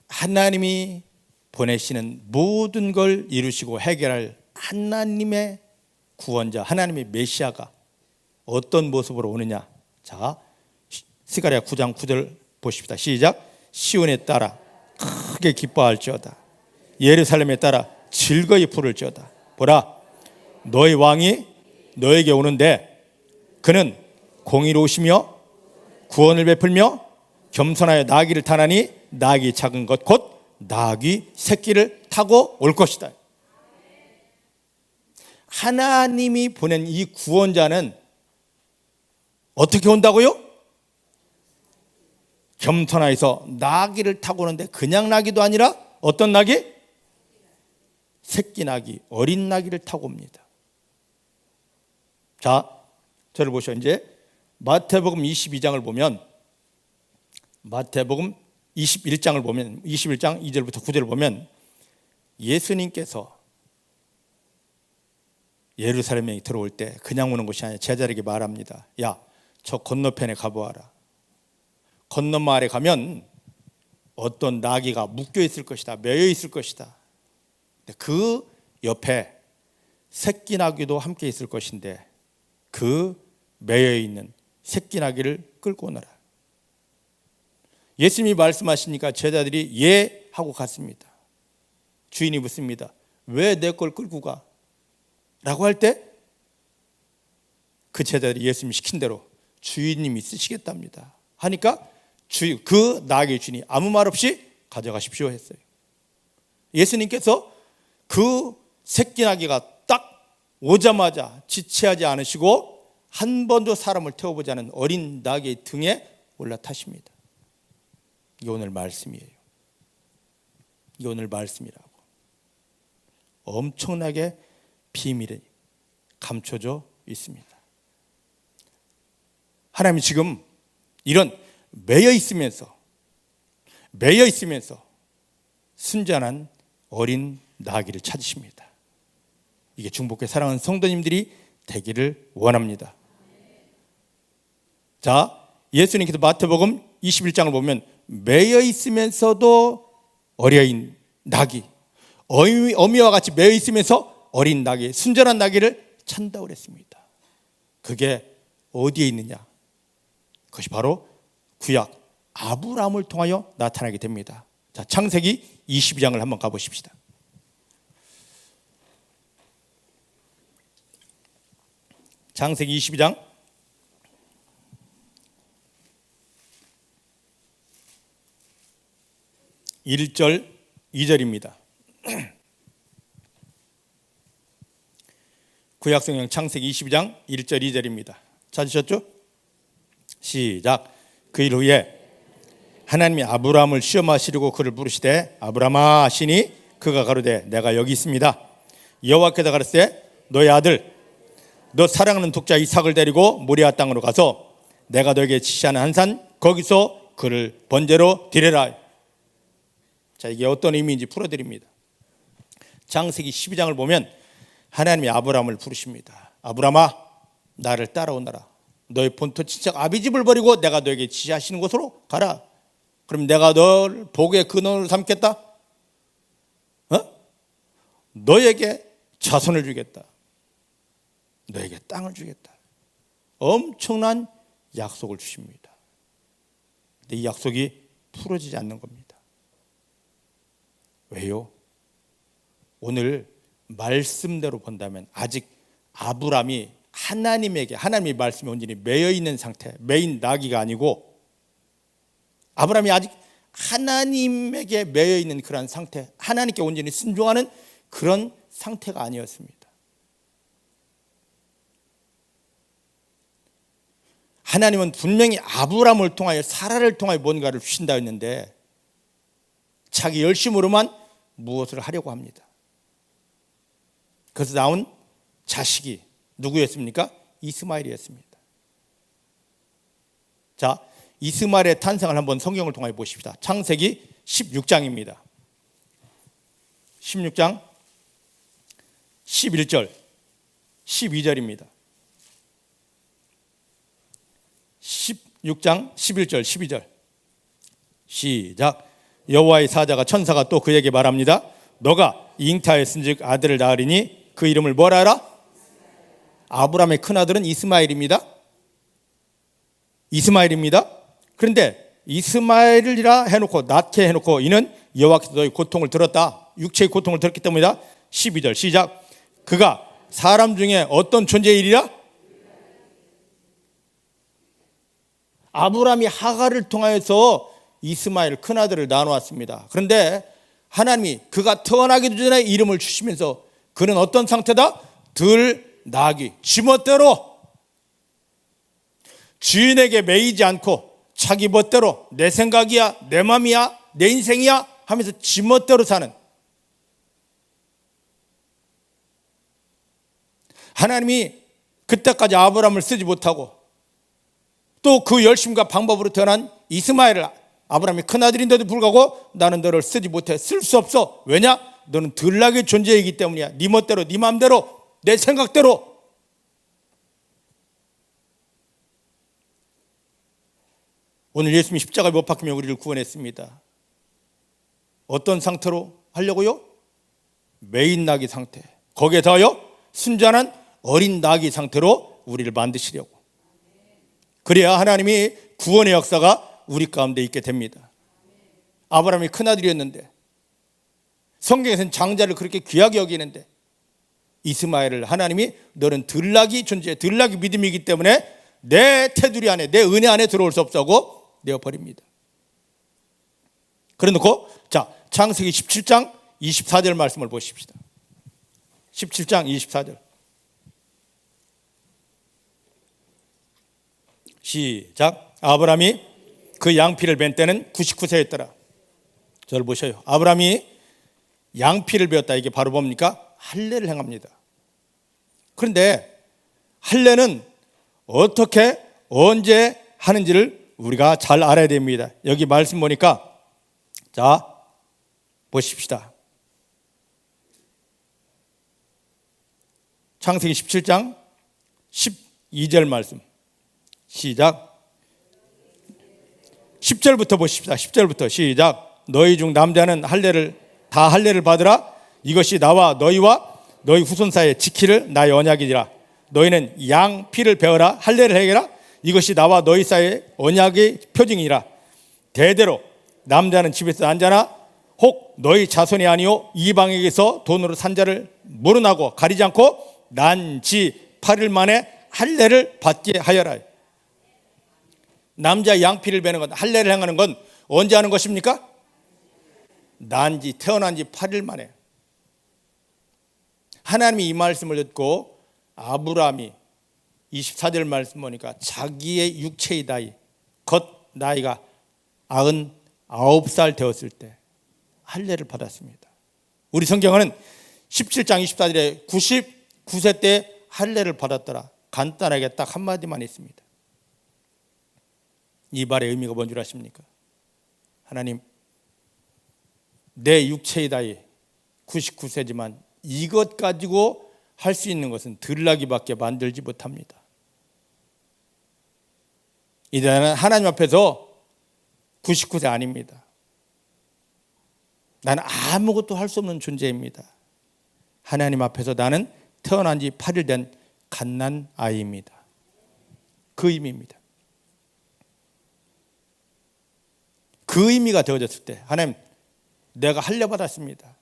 하나님이 보내시는 모든 걸 이루시고 해결할 하나님의 구원자, 하나님의 메시아가 어떤 모습으로 오느냐. 자, 스가랴 9장 9절 보십시다. 시작. 시온에 따라 크게 기뻐할지어다. 예루살렘에 따라 즐거이 부를지어다. 보라, 너의 왕이 너에게 오는데 그는 공의로우시며 구원을 베풀며 겸손하여 나귀를 타나니 나귀 작은 것 곧 나귀 새끼를 타고 올 것이다. 하나님이 보낸 이 구원자는 어떻게 온다고요? 겸손하여서 나귀를 타고 오는데 그냥 나귀도 아니라 어떤 나귀? 새끼 나귀, 어린 나귀를 타고 옵니다. 자, 저를 보셔. 이제 마태복음 22장을 보면, 마태복음 21장을 보면, 21장 2절부터 9절을 보면 예수님께서 예루살렘에 들어올 때 그냥 오는 것이 아니라 제자에게 말합니다. 야, 저 건너편에 가보아라. 건너마을에 가면 어떤 나귀가 묶여 있을 것이다, 매여 있을 것이다. 그 옆에 새끼 나귀도 함께 있을 것인데 그 매여 있는 새끼 나귀를 끌고 오너라. 예수님이 말씀하시니까 제자들이 예 하고 갔습니다. 주인이 묻습니다. 왜 내 걸 끌고 가? 라고 할 때 그 제자들이 예수님이 시킨 대로 주인님이 쓰시겠답니다 하니까 그 나귀의 주인이 아무 말 없이 가져가십시오 했어요. 예수님께서 그 새끼 나귀가 딱 오자마자 지체하지 않으시고 한 번도 사람을 태워보지 않은 어린 나귀의 등에 올라타십니다. 이게 오늘 말씀이에요. 이게 오늘 말씀이라고. 엄청나게 비밀이 감춰져 있습니다. 하나님이 지금 이런 매여 있으면서 순전한 어린 나귀를 찾으십니다. 이게 중복교회 사랑하는 성도님들이 되기를 원합니다. 자, 예수님께서 마태복음 21장을 보면 매여 있으면서도 어린 나귀, 어미와 같이 매여 있으면서 어린 나귀, 순전한 나귀를 찾는다고 그랬습니다. 그게 어디에 있느냐? 그것이 바로 구약 아브라함을 통하여 나타나게 됩니다. 자, 창세기 22장을 한번 가보십시다. 창세기 22장 1절 2절입니다. 구약성경 창세기 22장 1절 2절입니다. 찾으셨죠? 시작. 그 일 후에 하나님이 아브라함을 시험하시려고 그를 부르시되 아브라함아 하시니 그가 가로되 내가 여기 있습니다. 여호와께서 가르시되 너의 아들 너 사랑하는 독자 이삭을 데리고 모리아 땅으로 가서 내가 너에게 지시하는 한 산 거기서 그를 번제로 드리라. 자, 이게 어떤 의미인지 풀어드립니다. 창세기 12장을 보면 하나님이 아브라함을 부르십니다. 아브라함아 나를 따라오너라. 너의 본토 친척 아비집을 버리고 내가 너에게 지시하시는 곳으로 가라. 그럼 내가 널 복의 근원으로 삼겠다. 너에게 자손을 주겠다. 너에게 땅을 주겠다. 엄청난 약속을 주십니다. 근데 이 약속이 풀어지지 않는 겁니다. 왜요? 오늘 말씀대로 본다면 아직 아브라함이 하나님의 말씀이 온전히 매여 있는 상태, 매인 나귀가 아니고 아브라함이 아직 하나님에게 매여 있는 그런 상태, 하나님께 온전히 순종하는 그런 상태가 아니었습니다. 하나님은 분명히 아브라함을 통하여 사라를 통하여 뭔가를 주신다 했는데 자기 열심으로만 무엇을 하려고 합니다. 그래서 나온 자식이 누구였습니까? 이스마엘이었습니다. 자, 이스마엘의 탄생을 한번 성경을 통하여 보십시다. 창세기 16장입니다. 16장 11절 12절입니다. 16장 11절 12절 시작. 여호와의 사자가 천사가 또 그에게 말합니다. 너가 잉타했은즉 아들을 낳으리니 그 이름을 뭐라 하라? 아브라함의 큰아들은 이스마엘입니다. 그런데 이스마엘이라 해놓고 낳게 해놓고 이는 여호와께서 너의 고통을 들었다. 육체의 고통을 들었기 때문이다. 12절 시작. 그가 사람 중에 어떤 존재이리라? 아브라함이 하갈을 통하여서 이스마엘 큰아들을 낳아왔습니다. 그런데 하나님이 그가 태어나기도 전에 이름을 주시면서 그는 어떤 상태다? 들나귀, 지멋대로 주인에게 매이지 않고 자기 멋대로 내 생각이야, 내 맘이야, 내 인생이야 하면서 지멋대로 사는, 하나님이 그때까지 아브라함을 쓰지 못하고 또 그 열심과 방법으로 태어난 이스마엘을 아브라함이 큰아들인데도 불구하고 나는 너를 쓰지 못해. 쓸 수 없어. 왜냐? 너는 들나귀 존재이기 때문이야. 네 멋대로, 네 마음대로, 내 생각대로. 오늘 예수님이 십자가에 못 박히며 우리를 구원했습니다. 어떤 상태로 하려고요? 매인 나귀 상태. 거기에 더하여 순전한 어린 나귀 상태로 우리를 만드시려고. 그래야 하나님이 구원의 역사가 우리 가운데 있게 됩니다. 아브라함이 큰아들이었는데 성경에서는 장자를 그렇게 귀하게 여기는데 이스마엘을 하나님이 너는 들나귀 존재, 들나귀 믿음이기 때문에 내 테두리 안에, 내 은혜 안에 들어올 수 없다고 내어버립니다. 그래 놓고 자, 창세기 17장 24절 말씀을 보십시다. 17장 24절 시작. 아브라함이 그 양피를 벤 때는 99세였더라. 저를 보셔요. 아브라함이 양피를 베었다. 이게 바로 뭡니까? 할례를 행합니다. 그런데 할례는 어떻게 언제 하는지를 우리가 잘 알아야 됩니다. 여기 말씀 보니까 자 보십시다. 창세기 17장 12절 말씀 시작. 10절부터 보십시다. 10절부터 시작. 너희 중 남자는 다 할례를 받으라. 이것이 나와 너희와 너희 후손 사이에 지키를 나의 언약이니라. 너희는 양 피를 베어라. 할례를 행해라. 이것이 나와 너희 사이의 언약의 표징이라. 대대로 남자는 집에서 앉아나 혹 너희 자손이 아니오 이방에게서 돈으로 산 자를 물어나고 가리지 않고 난지 8일 만에 할례를 받게 하여라. 남자 양피를 베는 것, 할례를 행하는 건 언제 하는 것입니까? 난지, 태어난 지 8일 만에. 하나님이 이 말씀을 듣고 아브라함이 24절 말씀 보니까 자기의 육체의 나이, 곧 나이가 99살 되었을 때 할례를 받았습니다. 우리 성경은 17장 24절에 99세 때 할례를 받았더라. 간단하게 딱 한마디만 있습니다. 이 말의 의미가 뭔 줄 아십니까? 하나님, 내 육체의 나이 99세지만 이것 가지고 할 수 있는 것은 들나귀밖에 만들지 못합니다. 이제는 하나님 앞에서 99세 아닙니다. 나는 아무것도 할 수 없는 존재입니다. 하나님 앞에서 나는 태어난 지 8일 된 갓난 아이입니다. 그 의미입니다. 그 의미가 되어졌을 때 하나님, 내가 할례받았습니다.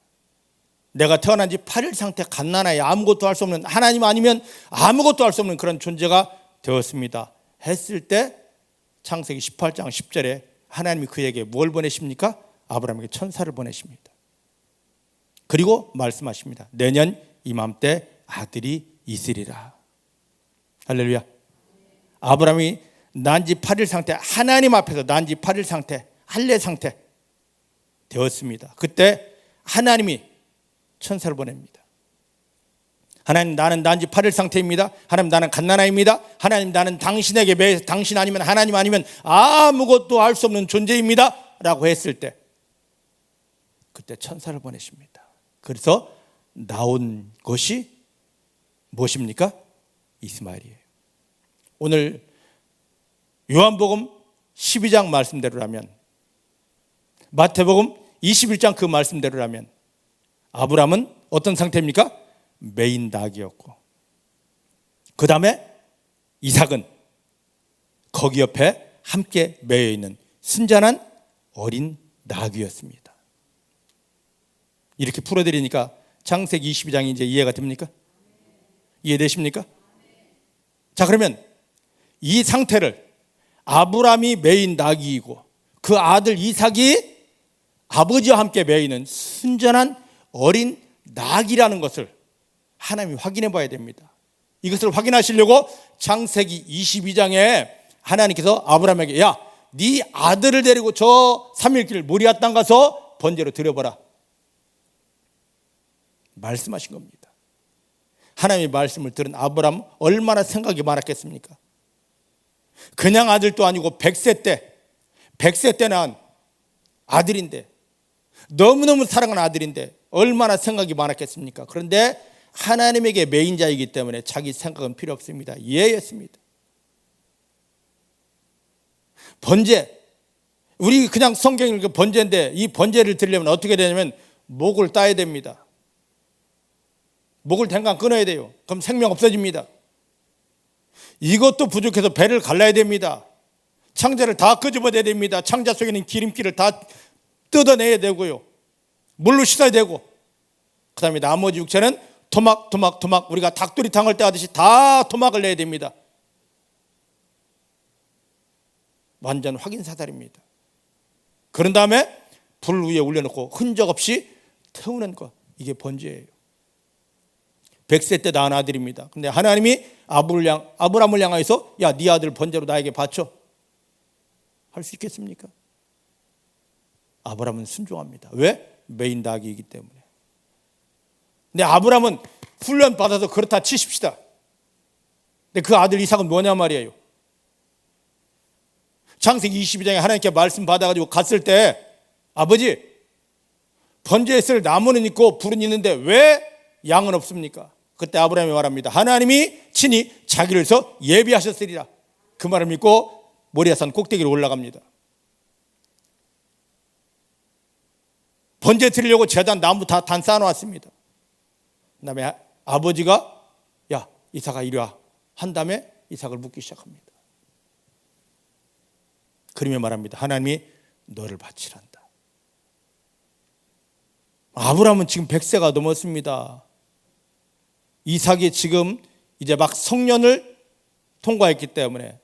내가 태어난 지 8일 상태 갓난 아이, 아무것도 할 수 없는, 하나님 아니면 아무것도 할 수 없는 그런 존재가 되었습니다 했을 때 창세기 18장 10절에 하나님이 그에게 뭘 보내십니까? 아브라함에게 천사를 보내십니다. 그리고 말씀하십니다. 내년 이맘때 아들이 있으리라. 할렐루야. 아브라함이 난지 8일 상태, 하나님 앞에서 난지 8일 상태, 할례 상태 되었습니다. 그때 하나님이 천사를 보냅니다. 하나님, 나는 난지 8일 상태입니다. 하나님, 나는 갓난아이입니다. 하나님, 나는 당신에게 매여 당신 아니면, 하나님 아니면 아무것도 할 수 없는 존재입니다 라고 했을 때 그때 천사를 보내십니다. 그래서 나온 것이 무엇입니까? 이스마엘이에요. 오늘 요한복음 12장 말씀대로라면, 마태복음 21장 그 말씀대로라면 아브라함은 어떤 상태입니까? 메인 낙이었고, 그 다음에 이삭은 거기 옆에 함께 매여 있는 순전한 어린 낙이었습니다. 이렇게 풀어드리니까 창세기 22장이 이제 이해가 됩니까? 이해되십니까? 자, 그러면 이 상태를 아브라함이 메인 낙이고 그 아들 이삭이 아버지와 함께 매여 있는 순전한 어린 낙이라는 것을 하나님이 확인해 봐야 됩니다. 이것을 확인하시려고 창세기 22장에 하나님께서 아브라함에게, 야, 네 아들을 데리고 저 3일길 모리아 땅 가서 번제로 드려보라 말씀하신 겁니다. 하나님의 말씀을 들은 아브라함 얼마나 생각이 많았겠습니까? 그냥 아들도 아니고 100세 때 낳은 아들인데, 너무너무 사랑하는 아들인데 얼마나 생각이 많았겠습니까? 그런데 하나님에게 메인자이기 때문에 자기 생각은 필요 없습니다. 예였습니다. 번제, 우리 그냥 성경 읽은 번제인데 이 번제를 드리려면 어떻게 되냐면 목을 따야 됩니다. 목을 댕강 끊어야 돼요. 그럼 생명 없어집니다. 이것도 부족해서 배를 갈라야 됩니다. 창자를 다 끄집어내야 됩니다. 창자 속에 있는 기름기를 다 뜯어내야 되고요. 물로 씻어야 되고, 그 다음에 나머지 육체는 토막 우리가 닭도리탕을 떼하듯이 다 토막을 내야 됩니다. 완전 확인 사살입니다. 그런 다음에 불 위에 올려놓고 흔적 없이 태우는 것, 이게 번제예요. 100세 때 낳은 아들입니다. 근데 하나님이 아브라함을 향하여서, 야, 네 아들 번제로 나에게 바쳐, 할 수 있겠습니까? 아브라함은 순종합니다. 왜? 메인 낙이기 때문에. 근데 아브라함은 훈련 받아서 그렇다 치십시다. 근데 그 아들 이삭은 뭐냐 말이에요. 창세기 22장에 하나님께 말씀 받아가지고 갔을 때, 아버지, 번제했을 나무는 있고 불은 있는데 왜 양은 없습니까? 그때 아브라함이 말합니다. 하나님이 친히 자기를 위해서 예비하셨으리라. 그 말을 믿고 모리아산 꼭대기로 올라갑니다. 번제 드리려고 제단 나무 다 단 쌓아놓았습니다. 그 다음에 아버지가, 야, 이삭아 이리 와 한 다음에 이삭을 묻기 시작합니다. 그러며 말합니다. 하나님이 너를 바치란다. 아브라함은 지금 100세가 넘었습니다. 이삭이 지금 이제 막 성년을 통과했기 때문에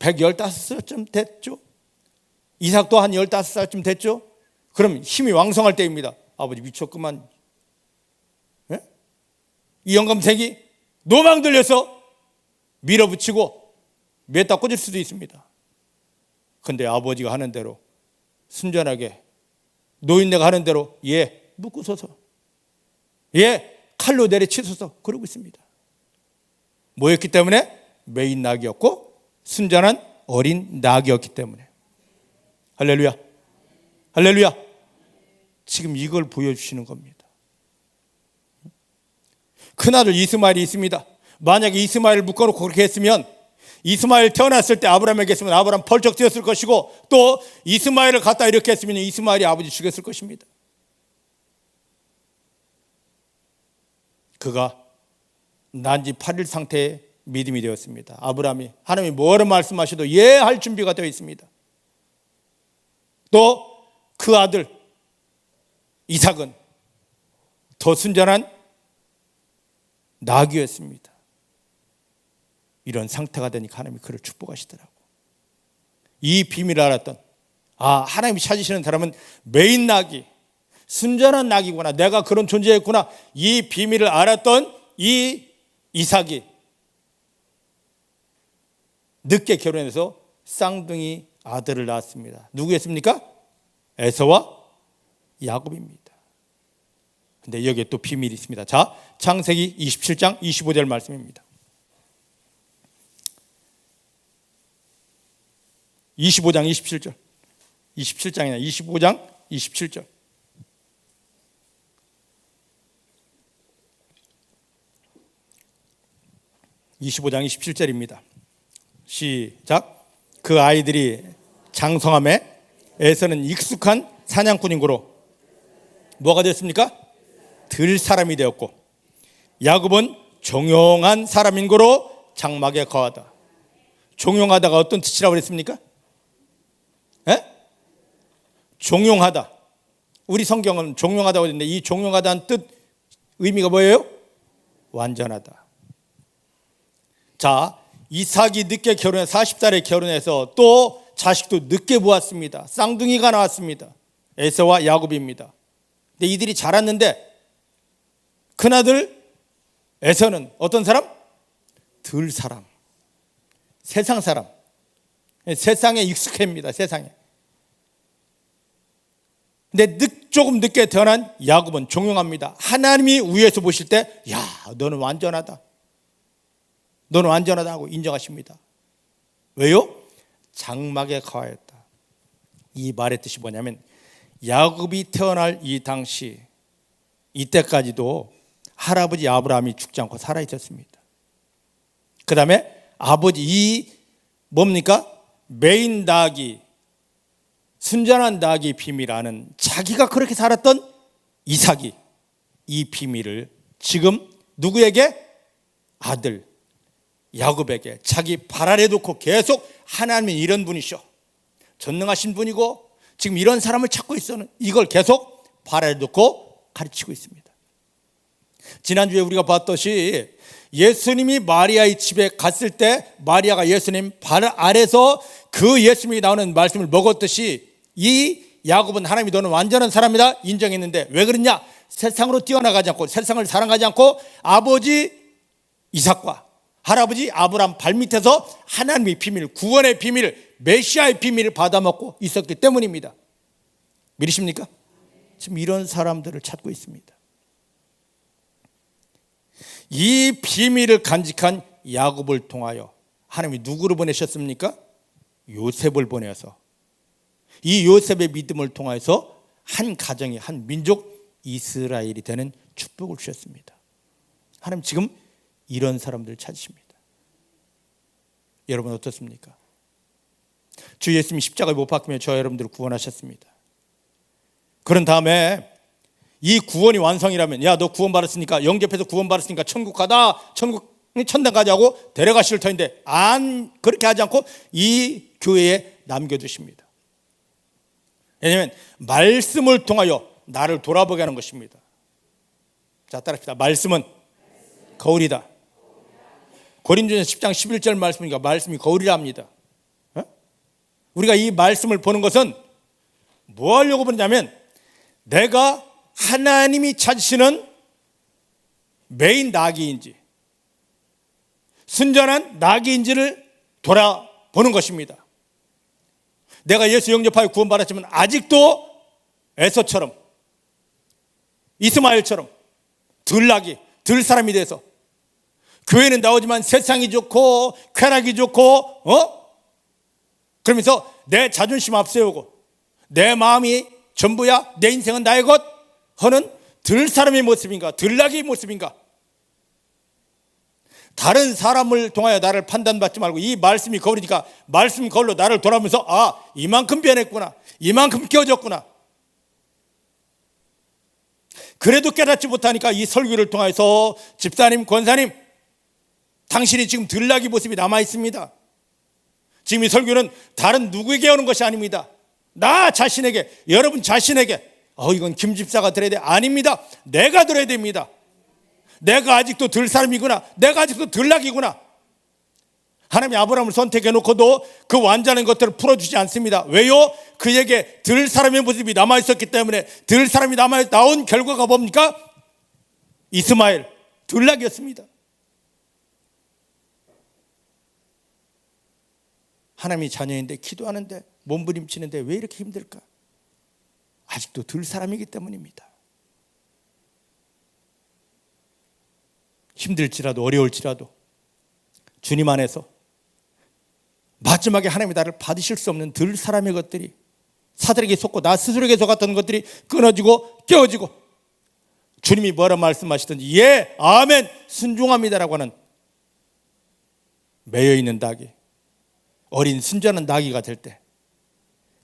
115살쯤 됐죠. 이삭도 한 15살쯤 됐죠. 그럼 힘이 왕성할 때입니다. 아버지 미쳤구만. 예? 이 영감생이 노망 들려서 밀어붙이고 매다 꽂을 수도 있습니다. 근데 아버지가 하는 대로 순전하게, 노인네가 하는 대로, 예, 묶으소서, 예, 칼로 내려치소서, 그러고 있습니다. 뭐였기 때문에? 메인 낙이었고 순전한 어린 낙이었기 때문에. 할렐루야, 할렐루야. 지금 이걸 보여주시는 겁니다. 큰아들 이스마엘이 있습니다. 만약에 이스마엘을 묶어놓고 그렇게 했으면, 이스마엘 태어났을 때 아브라함에게 했으면 아브라함 펄쩍 뛰었을 것이고, 또 이스마엘을 갖다 이렇게 했으면 이스마엘이 아버지 죽였을 것입니다. 그가 난지 8일 상태의 믿음이 되었습니다. 아브라함이 하나님이 뭐를 말씀하셔도 예 할 준비가 되어 있습니다. 또 그 아들 이삭은 더 순전한 낙이었습니다. 이런 상태가 되니까 하나님이 그를 축복하시더라고. 이 비밀을 알았던 하나님이 찾으시는 사람은 메인 낙이 순전한 낙이구나, 내가 그런 존재였구나, 이 비밀을 알았던 이 이삭이 늦게 결혼해서 쌍둥이 아들을 낳았습니다. 누구였습니까? 에서와 야곱입니다. 근데 여기에 또 비밀이 있습니다. 자, 창세기 27장 25절 말씀입니다. 25장 27절. 27장이나 25장 27절. (25장 27절입니다) 시작. 그 아이들이 장성함에 에서는 익숙한 사냥꾼인고로 뭐가 됐습니까? 들 사람이 되었고, 야곱은 종용한 사람인고로 장막에 거하다. 종용하다가 어떤 뜻이라고 그랬습니까? 종용하다. 우리 성경은 종용하다고 했는데 이 종용하다는 뜻 의미가 뭐예요? 완전하다. 자, 이삭이 늦게 결혼해 40살에 결혼해서 또 자식도 늦게 보았습니다. 쌍둥이가 나왔습니다. 에서와 야곱입니다. 근데 이들이 자랐는데 큰아들 에서는 어떤 사람? 들 사람, 세상 사람, 세상에 익숙합니다. 세상에. 근데 조금 늦게 태어난 야곱은 종용합니다. 하나님이 위에서 보실 때 야, 너는 완전하다, 너는 완전하다고 인정하십니다. 왜요? 장막에 거하였다. 이 말의 뜻이 뭐냐면 야곱이 태어날 이 당시, 이때까지도 할아버지 아브라함이 죽지 않고 살아 있었습니다. 그 다음에 아버지 이 뭡니까? 메인 낙이, 순전한 낙이 비밀 아는 자기가 그렇게 살았던 이삭이 이 비밀을 지금 누구에게? 아들 야곱에게 자기 발 아래 놓고 계속 하나님은 이런 분이셔, 전능하신 분이고 지금 이런 사람을 찾고 있어는 이걸 계속 발 아래 놓고 가르치고 있습니다. 지난주에 우리가 봤듯이 예수님이 마리아의 집에 갔을 때 마리아가 예수님 발 아래서 그 예수님이 나오는 말씀을 먹었듯이 이 야곱은 하나님이 너는 완전한 사람이다 인정했는데 왜 그랬냐? 세상으로 뛰어나가지 않고 세상을 사랑하지 않고 아버지 이삭과 할아버지 아브라함 발밑에서 하나님의 비밀, 구원의 비밀, 메시아의 비밀을 받아먹고 있었기 때문입니다. 믿으십니까? 지금 이런 사람들을 찾고 있습니다. 이 비밀을 간직한 야곱을 통하여 하나님이 누구를 보내셨습니까? 요셉을 보내서 이 요셉의 믿음을 통해서 한 가정이, 한 민족 이스라엘이 되는 축복을 주셨습니다. 하나님 지금 이런 사람들을 찾으십니다. 여러분 어떻습니까? 주 예수님이 십자가에 못 박히며 저 여러분들을 구원하셨습니다. 그런 다음에 이 구원이 완성이라면 야, 너 구원 받았으니까, 영접해서 구원 받았으니까 천국 가다, 천당 가자고 데려가실 터인데 그렇게 하지 않고 이 교회에 남겨두십니다. 왜냐하면 말씀을 통하여 나를 돌아보게 하는 것입니다. 자, 따라합시다. 말씀은 거울이다. 고린도전서 10장 11절 말씀이니까 말씀이 거울이라 합니다. 우리가 이 말씀을 보는 것은 뭐 하려고 보느냐면 내가 하나님이 찾으시는 메인 낙이인지 순전한 낙이인지를 돌아보는 것입니다. 내가 예수 영접하여 구원받았지만 아직도 에서처럼 이스마엘처럼 들락이 들 사람이 돼서 교회는 나오지만 세상이 좋고 쾌락이 좋고 그러면서 내 자존심 앞세우고 내 마음이 전부야, 내 인생은 나의 것 하는 들 사람의 모습인가, 들락의 모습인가? 다른 사람을 통하여 나를 판단받지 말고 이 말씀이 거울이니까 말씀 거울로 나를 돌아보면서 이만큼 변했구나, 이만큼 깨어졌구나. 그래도 깨닫지 못하니까 이 설교를 통해서 집사님, 권사님, 당신이 지금 들락이 모습이 남아 있습니다. 지금 이 설교는 다른 누구에게 오는 것이 아닙니다. 나 자신에게, 여러분 자신에게, 이건 김 집사가 들어야 돼. 아닙니다. 내가 들어야 됩니다. 내가 아직도 들 사람이구나. 내가 아직도 들락이구나. 하나님이 아브라함을 선택해 놓고도 그 완전한 것들을 풀어주지 않습니다. 왜요? 그에게 들 사람의 모습이 남아 있었기 때문에 들 사람이 나온 결과가 뭡니까? 이스마엘, 들락이었습니다. 하나님이 자녀인데 기도하는데 몸부림치는데 왜 이렇게 힘들까? 아직도 들 사람이기 때문입니다. 힘들지라도 어려울지라도 주님 안에서 마지막에 하나님이 나를 받으실 수 없는 들 사람의 것들이, 사들에게 속고 나 스스로에게 속았던 것들이 끊어지고 깨어지고, 주님이 뭐라 말씀하시든지 예, 아멘, 순종합니다라고 하는 매여있는 닭이, 어린 순전한 나귀가 될 때,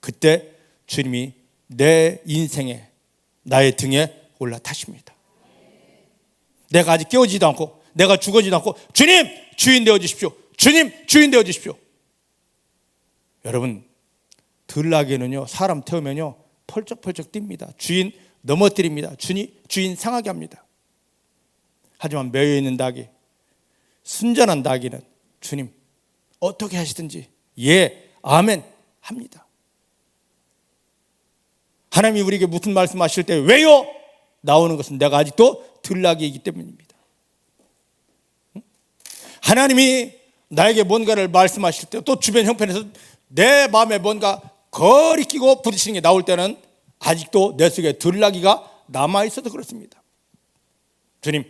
그때 주님이 내 인생에, 나의 등에 올라타십니다. 내가 아직 깨어지지도 않고 내가 죽어지지도 않고 주님 주인 되어주십시오, 주님 주인 되어주십시오. 여러분, 들락에는요, 사람 태우면요 펄쩍펄쩍 뜁니다. 주인 넘어뜨립니다. 주인 상하게 합니다. 하지만 매여있는 닭이, 순전한 닭이는 주님 어떻게 하시든지 예, 아멘 합니다. 하나님이 우리에게 무슨 말씀하실 때 왜요? 나오는 것은 내가 아직도 들락이기 때문입니다. 하나님이 나에게 뭔가를 말씀하실 때, 또 주변 형편에서 내 마음에 뭔가 거리끼고 부딪히는 게 나올 때는 아직도 내 속에 들락이가 남아있어서 그렇습니다. 주님,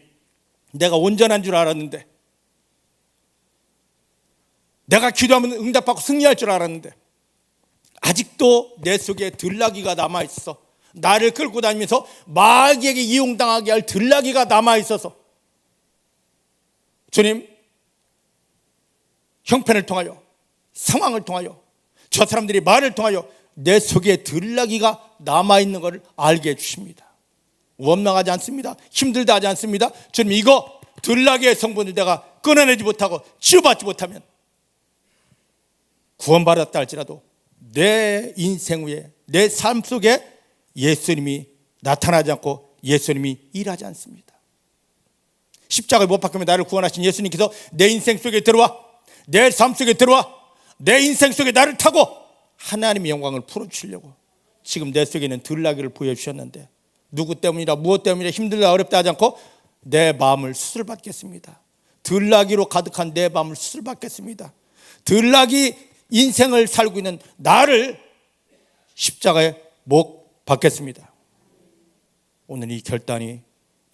내가 온전한 줄 알았는데, 내가 기도하면 응답받고 승리할 줄 알았는데 아직도 내 속에 들락이가 남아있어. 나를 끌고 다니면서 마귀에게 이용당하게 할 들락이가 남아있어서 주님, 형편을 통하여, 상황을 통하여, 저 사람들이 말을 통하여 내 속에 들락이가 남아있는 것을 알게 해주십니다. 원망하지 않습니다. 힘들다 하지 않습니다. 주님, 이거 들락이의 성분을 내가 끊어내지 못하고 치유받지 못하면 구원받았다 할지라도 내 인생 후에, 내 삶 속에 예수님이 나타나지 않고 예수님이 일하지 않습니다. 십자가에 못 박히며 나를 구원하신 예수님께서 내 인생 속에 들어와, 내 삶 속에 들어와, 내 인생 속에 나를 타고 하나님의 영광을 풀어주시려고 지금 내 속에 있는 들락이를 보여주셨는데, 누구 때문이라 무엇 때문이라 힘들다 어렵다 하지 않고 내 마음을 수술받겠습니다. 들락이로 가득한 내 마음을 수술받겠습니다. 들락이 인생을 살고 있는 나를 십자가에 못 박겠습니다. 오늘 이 결단이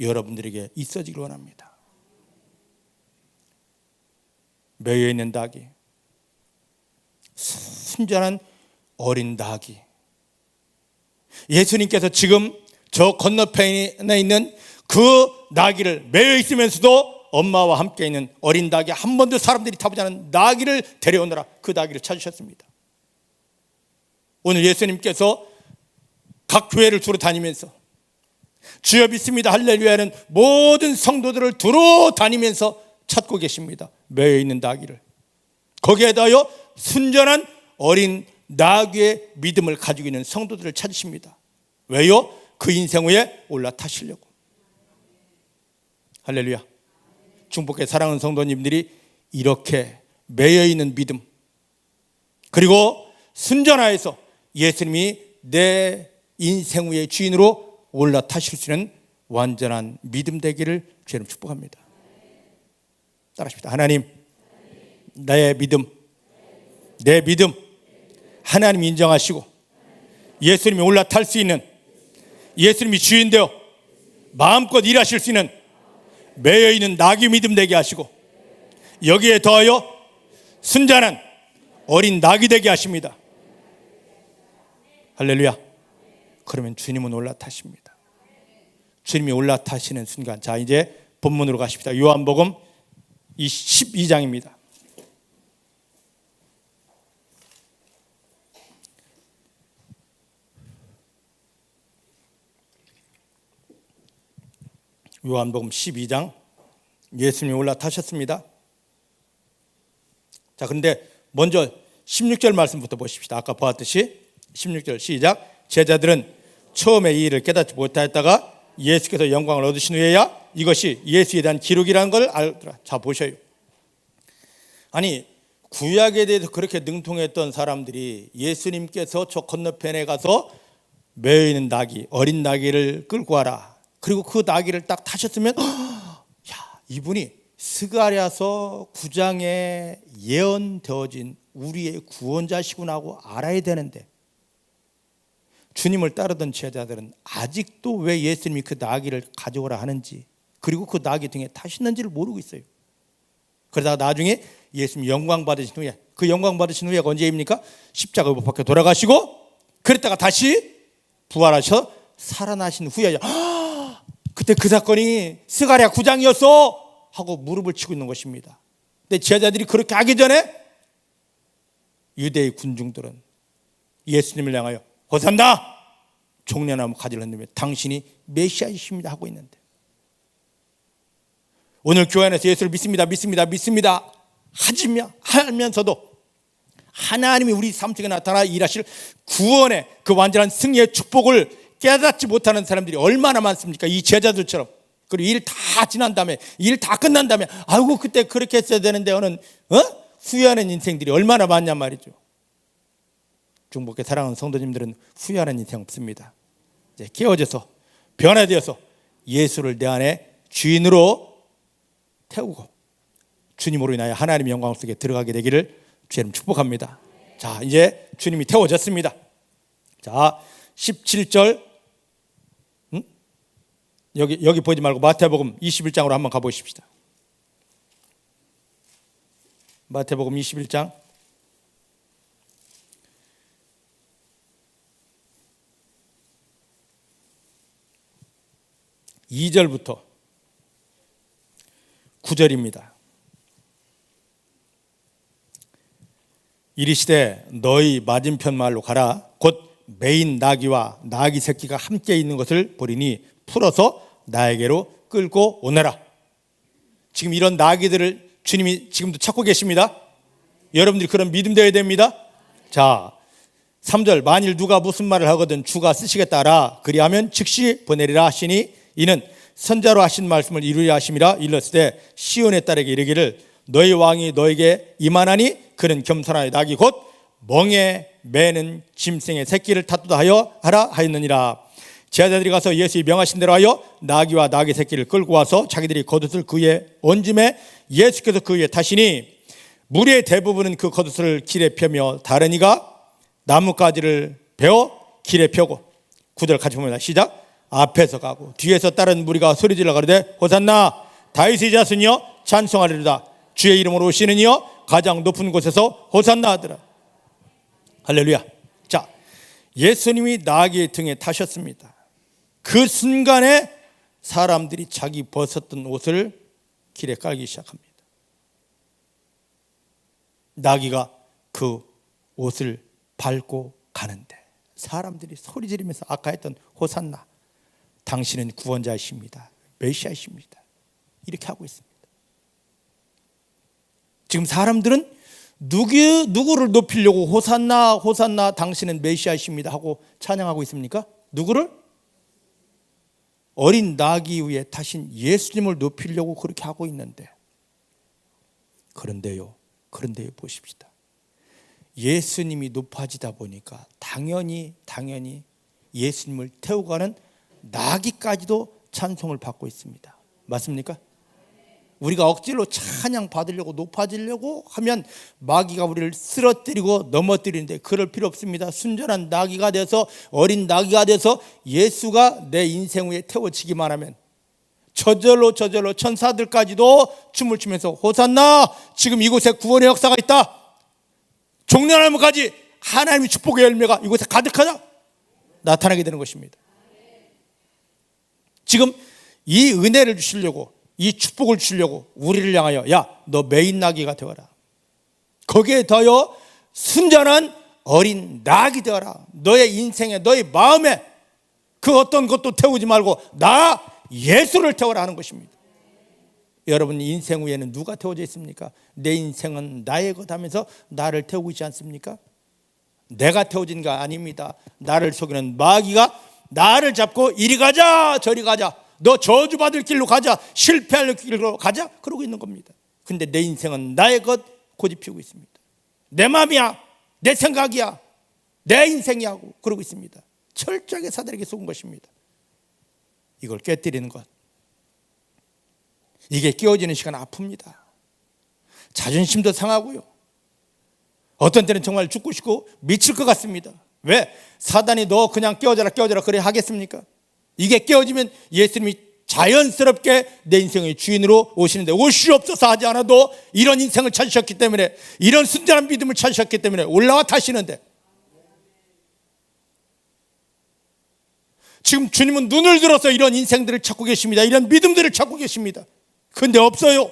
여러분들에게 있어지길 원합니다. 매여있는 닭이, 순전한 어린 닭이, 예수님께서 지금 저 건너편에 있는 그 나귀를 매여있으면서도 엄마와 함께 있는 어린 닭이, 한 번도 사람들이 타보지 않은 나귀를 데려오느라 그 나귀를 찾으셨습니다. 오늘 예수님께서 각 교회를 주로 다니면서 주여 믿습니다 할렐루야는 모든 성도들을 두루 다니면서 찾고 계십니다. 매여있는 나귀를, 거기에 더하여 순전한 어린 나귀의 믿음을 가지고 있는 성도들을 찾으십니다. 왜요? 그 인생 후에 올라타시려고. 할렐루야. 중복의 사랑하는 성도님들이 이렇게 매여있는 믿음, 그리고 순전하여서 예수님이 내 인생 후의 주인으로 올라타실 수 있는 완전한 믿음 되기를 주님 축복합니다. 따라하십시다. 하나님, 나의 믿음, 내 믿음 하나님 인정하시고 예수님이 올라탈 수 있는, 예수님이 주인 되어 마음껏 일하실 수 있는 매여있는 나귀 믿음 되게 하시고, 여기에 더하여 순전한 어린 나귀 되게 하십니다. 할렐루야. 그러면 주님은 올라타십니다. 주님이 올라타시는 순간, 자 이제 본문으로 가십시다. 요한복음 12장입니다. 요한복음 12장 예수님이 올라타셨습니다. 자, 그런데 먼저 16절 말씀부터 보십시다. 아까 보았듯이 16절 시작. 제자들은 처음에 이 일을 깨닫지 못하였다가 예수께서 영광을 얻으신 후에야 이것이 예수에 대한 기록이라는 걸 알더라. 자, 보셔요. 아니, 구약에 대해서 그렇게 능통했던 사람들이 예수님께서 저 건너편에 가서 매여 있는 나귀, 어린 나귀를 끌고 와라. 그리고 그 나귀를 딱 타셨으면 야, 이분이 스가랴서 9장에 예언되어진 우리의 구원자시구나 하고 알아야 되는데, 주님을 따르던 제자들은 아직도 왜 예수님이 그 나귀를 가져오라 하는지, 그리고 그 나귀 등에 타시는지를 모르고 있어요. 그러다가 나중에 예수님 영광 받으신 후에, 그 영광 받으신 후에가 언제입니까? 십자가 못 박혀 돌아가시고 그랬다가 다시 부활하셔 살아나신 후에 그때 그 사건이 스가랴 9장이었어 하고 무릎을 치고 있는 것입니다. 근데 제자들이 그렇게 하기 전에 유대의 군중들은 예수님을 향하여 호산나, 종려나무 가지를 흔들며 당신이 메시아이십니다 하고 있는데, 오늘 교회 안에서 예수를 믿습니다 하면서도 하나님이 우리 삶 속에 나타나 일하실 구원의 그 완전한 승리의 축복을 깨닫지 못하는 사람들이 얼마나 많습니까? 이 제자들처럼. 그리고 일 다 지난 다음에, 일 다 끝난 다음에 아이고 그때 그렇게 했어야 되는데 하는 후회하는 인생들이 얼마나 많냔 말이죠. 중복의 사랑하는 성도님들은 후회하는 인생 없습니다. 이제 깨어져서 변화되어서 예수를 내 안에 주인으로 태우고 주님으로 인하여 하나님의 영광 속에 들어가게 되기를 주님 축복합니다. 자, 이제 주님이 태워졌습니다. 자, 17절 여기 보지 말고 마태복음 21장으로 한번 가보십시다. 마태복음 21장 2절부터 9절입니다. 이르시되 너희 맞은편 마을로 가라. 곧 매인 나귀와 나귀 새끼가 함께 있는 것을 보리니 풀어서 나에게로 끌고 오너라. 지금 이런 나귀들을 주님이 지금도 찾고 계십니다. 여러분들이 그런 믿음 되어야 됩니다. 자, 3절 만일 누가 무슨 말을 하거든 주가 쓰시겠다라 그리하면 즉시 보내리라 하시니 이는 선자로 하신 말씀을 이루려 하심이라. 일렀을 시온의 딸에게 이르기를 너희 왕이 너에게 임하나니 그는 겸손하여 나귀 곧 멍에 매는 짐승의 새끼를 탓도다 하여 하라 하였느니라. 제자들이 가서 예수의 명하신 대로 하여 나귀와 나귀 새끼를 끌고 와서 자기들이 겉옷을 그 위에 얹음에 예수께서 그 위에 타시니 무리의 대부분은 그 겉옷을 길에 펴며 다른 이가 나뭇가지를 베어 길에 펴고. 9절 같이 봅니다. 시작. 앞에서 가고 뒤에서 다른 무리가 소리질러 가로되 호산나 다윗의 자손이여 찬송하리로다. 주의 이름으로 오시는 이여 가장 높은 곳에서 호산나 하더라. 할렐루야. 자, 예수님이 나귀의 등에 타셨습니다. 그 순간에 사람들이 자기 벗었던 옷을 길에 깔기 시작합니다. 나귀가 그 옷을 밟고 가는데 사람들이 소리 지르면서 아까 했던 호산나, 당신은 구원자이십니다, 메시아이십니다, 이렇게 하고 있습니다. 지금 사람들은 누구를 높이려고 호산나 호산나 당신은 메시아이십니다 하고 찬양하고 있습니까? 누구를? 어린 나귀 위에 타신 예수님을 높이려고 그렇게 하고 있는데, 그런데요 보십시다. 예수님이 높아지다 보니까 당연히 예수님을 태우고 가는 나귀까지도 찬송을 받고 있습니다. 맞습니까? 우리가 억지로 찬양 받으려고 높아지려고 하면 마귀가 우리를 쓰러뜨리고 넘어뜨리는데 그럴 필요 없습니다. 순전한 나귀가 돼서, 어린 나귀가 돼서 예수가 내 인생 위에 태워지기만 하면 저절로 천사들까지도 춤을 추면서 호산나, 지금 이곳에 구원의 역사가 있다, 종려나무까지 하나님의 축복의 열매가 이곳에 가득하다 나타나게 되는 것입니다. 지금 이 은혜를 주시려고, 이 축복을 주려고 우리를 향하여 야, 너 매인 나귀가 되어라, 거기에 더여 순전한 어린 나귀 되어라, 너의 인생에 너의 마음에 그 어떤 것도 태우지 말고 나 예수를 태워라 하는 것입니다. 여러분 인생 위에는 누가 태워져 있습니까? 내 인생은 나의 것 하면서 나를 태우고 있지 않습니까? 내가 태워진 거 아닙니다. 나를 속이는 마귀가 나를 잡고 이리 가자 저리 가자, 너 저주받을 길로 가자, 실패할 길로 가자 그러고 있는 겁니다. 근데 내 인생은 나의 것 고집피우고 있습니다. 내 마음이야, 내 생각이야, 내 인생이야고 그러고 있습니다. 철저하게 사단에게 속은 것입니다. 이걸 깨뜨리는 것, 이게 깨어지는 시간 아픕니다. 자존심도 상하고요, 어떤 때는 정말 죽고 싶고 미칠 것 같습니다. 왜? 사단이 너 그냥 깨어져라 그래 하겠습니까? 이게 깨어지면 예수님이 자연스럽게 내 인생의 주인으로 오시는데, 오시옵소서 하지 않아도 이런 인생을 찾으셨기 때문에, 이런 순전한 믿음을 찾으셨기 때문에 올라와 타시는데, 지금 주님은 눈을 들어서 이런 인생들을 찾고 계십니다. 이런 믿음들을 찾고 계십니다. 근데 없어요.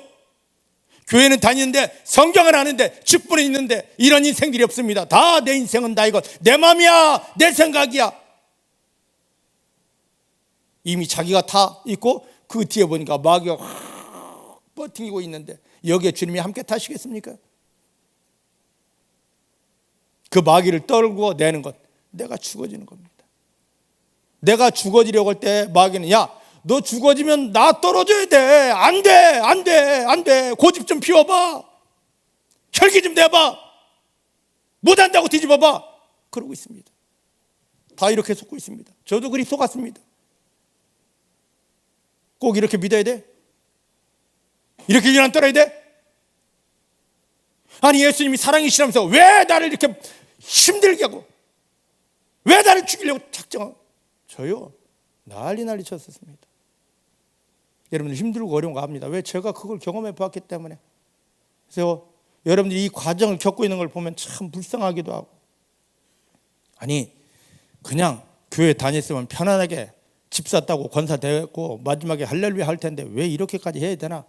교회는 다니는데, 성경은 아는데, 직분은 있는데 이런 인생들이 없습니다. 다 내 인생은 나의 것, 내 마음이야, 내 생각이야. 이미 자기가 타 있고 그 뒤에 보니까 마귀가 확 버팅기고 있는데, 여기에 주님이 함께 타시겠습니까? 그 마귀를 떨고 내는 것, 내가 죽어지는 겁니다. 내가 죽어지려고 할 때 마귀는, 야, 너 죽어지면 나 떨어져야 돼. 안 돼, 안 돼, 안 돼. 고집 좀 피워봐. 혈기 좀 내봐. 못한다고 뒤집어봐. 그러고 있습니다. 다 이렇게 속고 있습니다. 저도 그리 속았습니다. 꼭 이렇게 믿어야 돼? 이렇게 유난 떨어야 돼? 아니 예수님이 사랑이시라면서 왜 나를 이렇게 힘들게 하고, 왜 나를 죽이려고 작정하고. 저요, 난리 쳤었습니다. 여러분들 힘들고 어려운 거 압니다. 왜? 제가 그걸 경험해 봤기 때문에. 그래서 여러분들이 이 과정을 겪고 있는 걸 보면 참 불쌍하기도 하고, 아니 그냥 교회 다녔으면 편안하게 집사 따고 권사 되고 마지막에 할렐루야 할 텐데 왜 이렇게까지 해야 되나?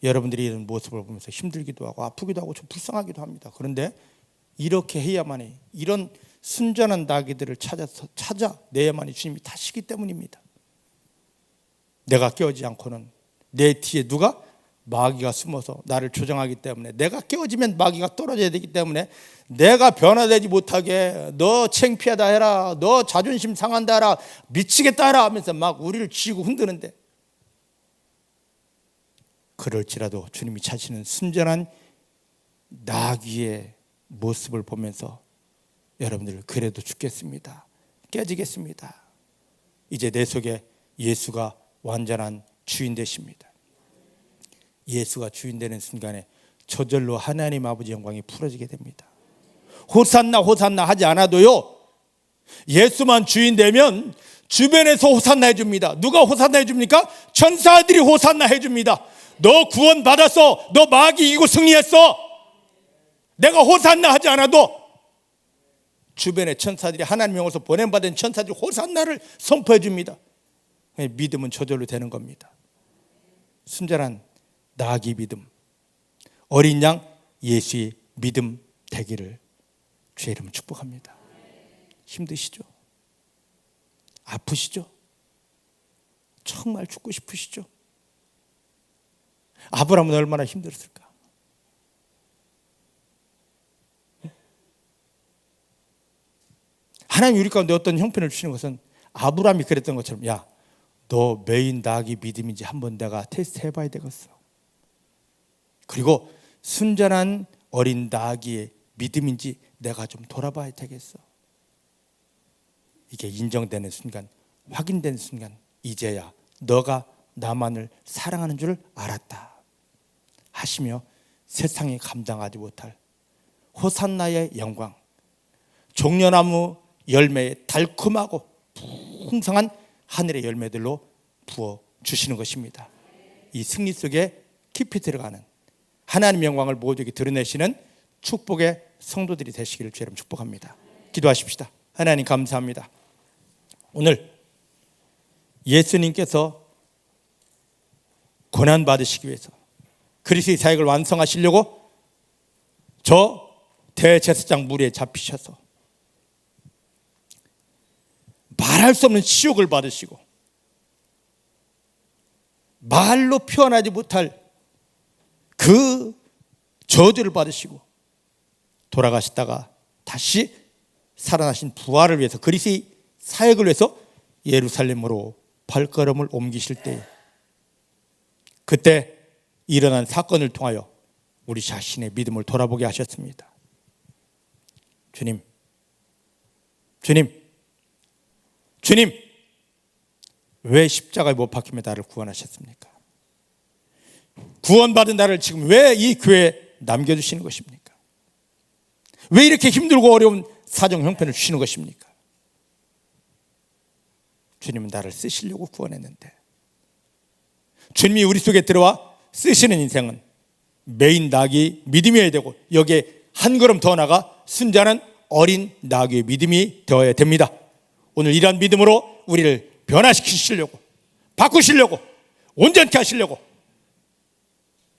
여러분들이 이런 모습을 보면서 힘들기도 하고 아프기도 하고 좀 불쌍하기도 합니다. 그런데 이렇게 해야만이, 이런 순전한 나귀들을 찾아내야만이 주님이 타시기 때문입니다. 내가 깨어지지 않고는 내 뒤에 누가? 마귀가 숨어서 나를 조정하기 때문에, 내가 깨어지면 마귀가 떨어져야 되기 때문에, 내가 변화되지 못하게 너 창피하다 해라, 너 자존심 상한다 해라, 미치겠다 해라 하면서 막 우리를 쥐고 흔드는데, 그럴지라도 주님이 찾으시는 순전한 나귀의 모습을 보면서 여러분들 그래도 죽겠습니다, 깨지겠습니다. 이제 내 속에 예수가 완전한 주인 되십니다. 예수가 주인 되는 순간에 저절로 하나님 아버지 영광이 풀어지게 됩니다. 호산나 호산나 하지 않아도요, 예수만 주인 되면 주변에서 호산나 해줍니다. 누가 호산나 해줍니까? 천사들이 호산나 해줍니다. 너 구원 받았어, 너 마귀 이기고 승리했어. 내가 호산나 하지 않아도 주변의 천사들이, 하나님 영으로서 보냄받은 천사들이 호산나를 선포해 줍니다. 믿음은 저절로 되는 겁니다. 순전한 나귀 믿음, 어린 양 예수의 믿음 되기를 주의 이름으로 축복합니다. 힘드시죠? 아프시죠? 정말 죽고 싶으시죠? 아브라함은 얼마나 힘들었을까? 하나님 우리 가운데 어떤 형편을 주시는 것은 아브라함이 그랬던 것처럼, 야, 너 메인 나귀 믿음인지 한번 내가 테스트 해봐야 되겠어. 그리고 순전한 어린 나귀의 믿음인지 내가 좀 돌아봐야 되겠어. 이게 인정되는 순간, 확인된 순간, 이제야 너가 나만을 사랑하는 줄 알았다 하시며 세상이 감당하지 못할 호산나의 영광, 종려나무 열매의 달콤하고 풍성한 하늘의 열매들로 부어주시는 것입니다. 이 승리 속에 깊이 들어가는 하나님 영광을 모두에게 드러내시는 축복의 성도들이 되시기를 주의 이름으로 축복합니다. 기도하십시다. 하나님 감사합니다. 오늘 예수님께서 고난받으시기 위해서 그리스도의 사역을 완성하시려고 저 대제사장 무리에 잡히셔서 말할 수 없는 치욕을 받으시고 말로 표현하지 못할 그 저주를 받으시고 돌아가시다가 다시 살아나신 부활을 위해서, 그리스도의 사역을 위해서 예루살렘으로 발걸음을 옮기실 때, 그때 일어난 사건을 통하여 우리 자신의 믿음을 돌아보게 하셨습니다. 주님, 왜 십자가에 못 박히며 나를 구원하셨습니까? 구원받은 나를 지금 왜 이 교회에 남겨두시는 것입니까? 왜 이렇게 힘들고 어려운 사정 형편을 주시는 것입니까? 주님은 나를 쓰시려고 구원했는데, 주님이 우리 속에 들어와 쓰시는 인생은 메인 낙이 믿음이어야 되고, 여기에 한 걸음 더 나가 순전한 어린 낙의 믿음이 되어야 됩니다. 오늘 이러한 믿음으로 우리를 변화시키시려고, 바꾸시려고, 온전케 하시려고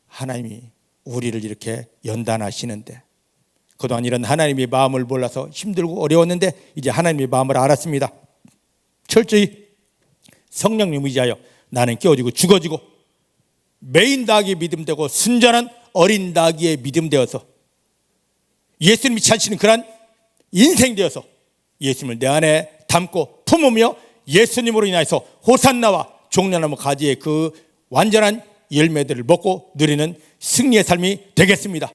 하나님이 우리를 이렇게 연단하시는데, 그동안 이런 하나님의 마음을 몰라서 힘들고 어려웠는데 이제 하나님의 마음을 알았습니다. 철저히 성령님 의지하여 나는 깨어지고 죽어지고 메인 닭이 믿음 되고 순전한 어린 닭의 믿음 되어서 예수님이 찾으시는 그런 인생 되어서 예수님을 내 안에 담고 품으며 예수님으로 인하여서 호산나와 종려나무 가지의 그 완전한 열매들을 먹고 누리는 승리의 삶이 되겠습니다.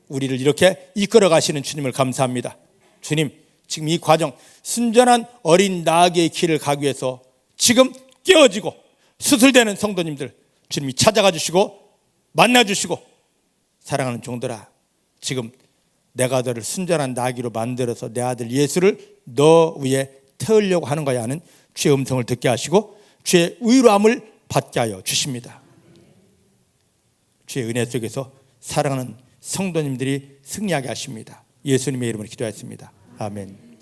우리를 이렇게 이끌어 가시는 주님을 감사합니다. 주님, 지금 이 과정, 순전한 어린 낙의 길을 가기 위해서 지금 깨어지고 수술되는 성도님들 주님이 찾아가 주시고 만나 주시고, 사랑하는 종들아, 지금 내가 너를 순전한 나귀로 만들어서 내 아들 예수를 너 위에 태우려고 하는 거야 하는 주의 음성을 듣게 하시고 주의 위로함을 받게 하여 주십니다. 주의 은혜 속에서 사랑하는 성도님들이 승리하게 하십니다. 예수님의 이름으로 기도하였습니다. 아멘.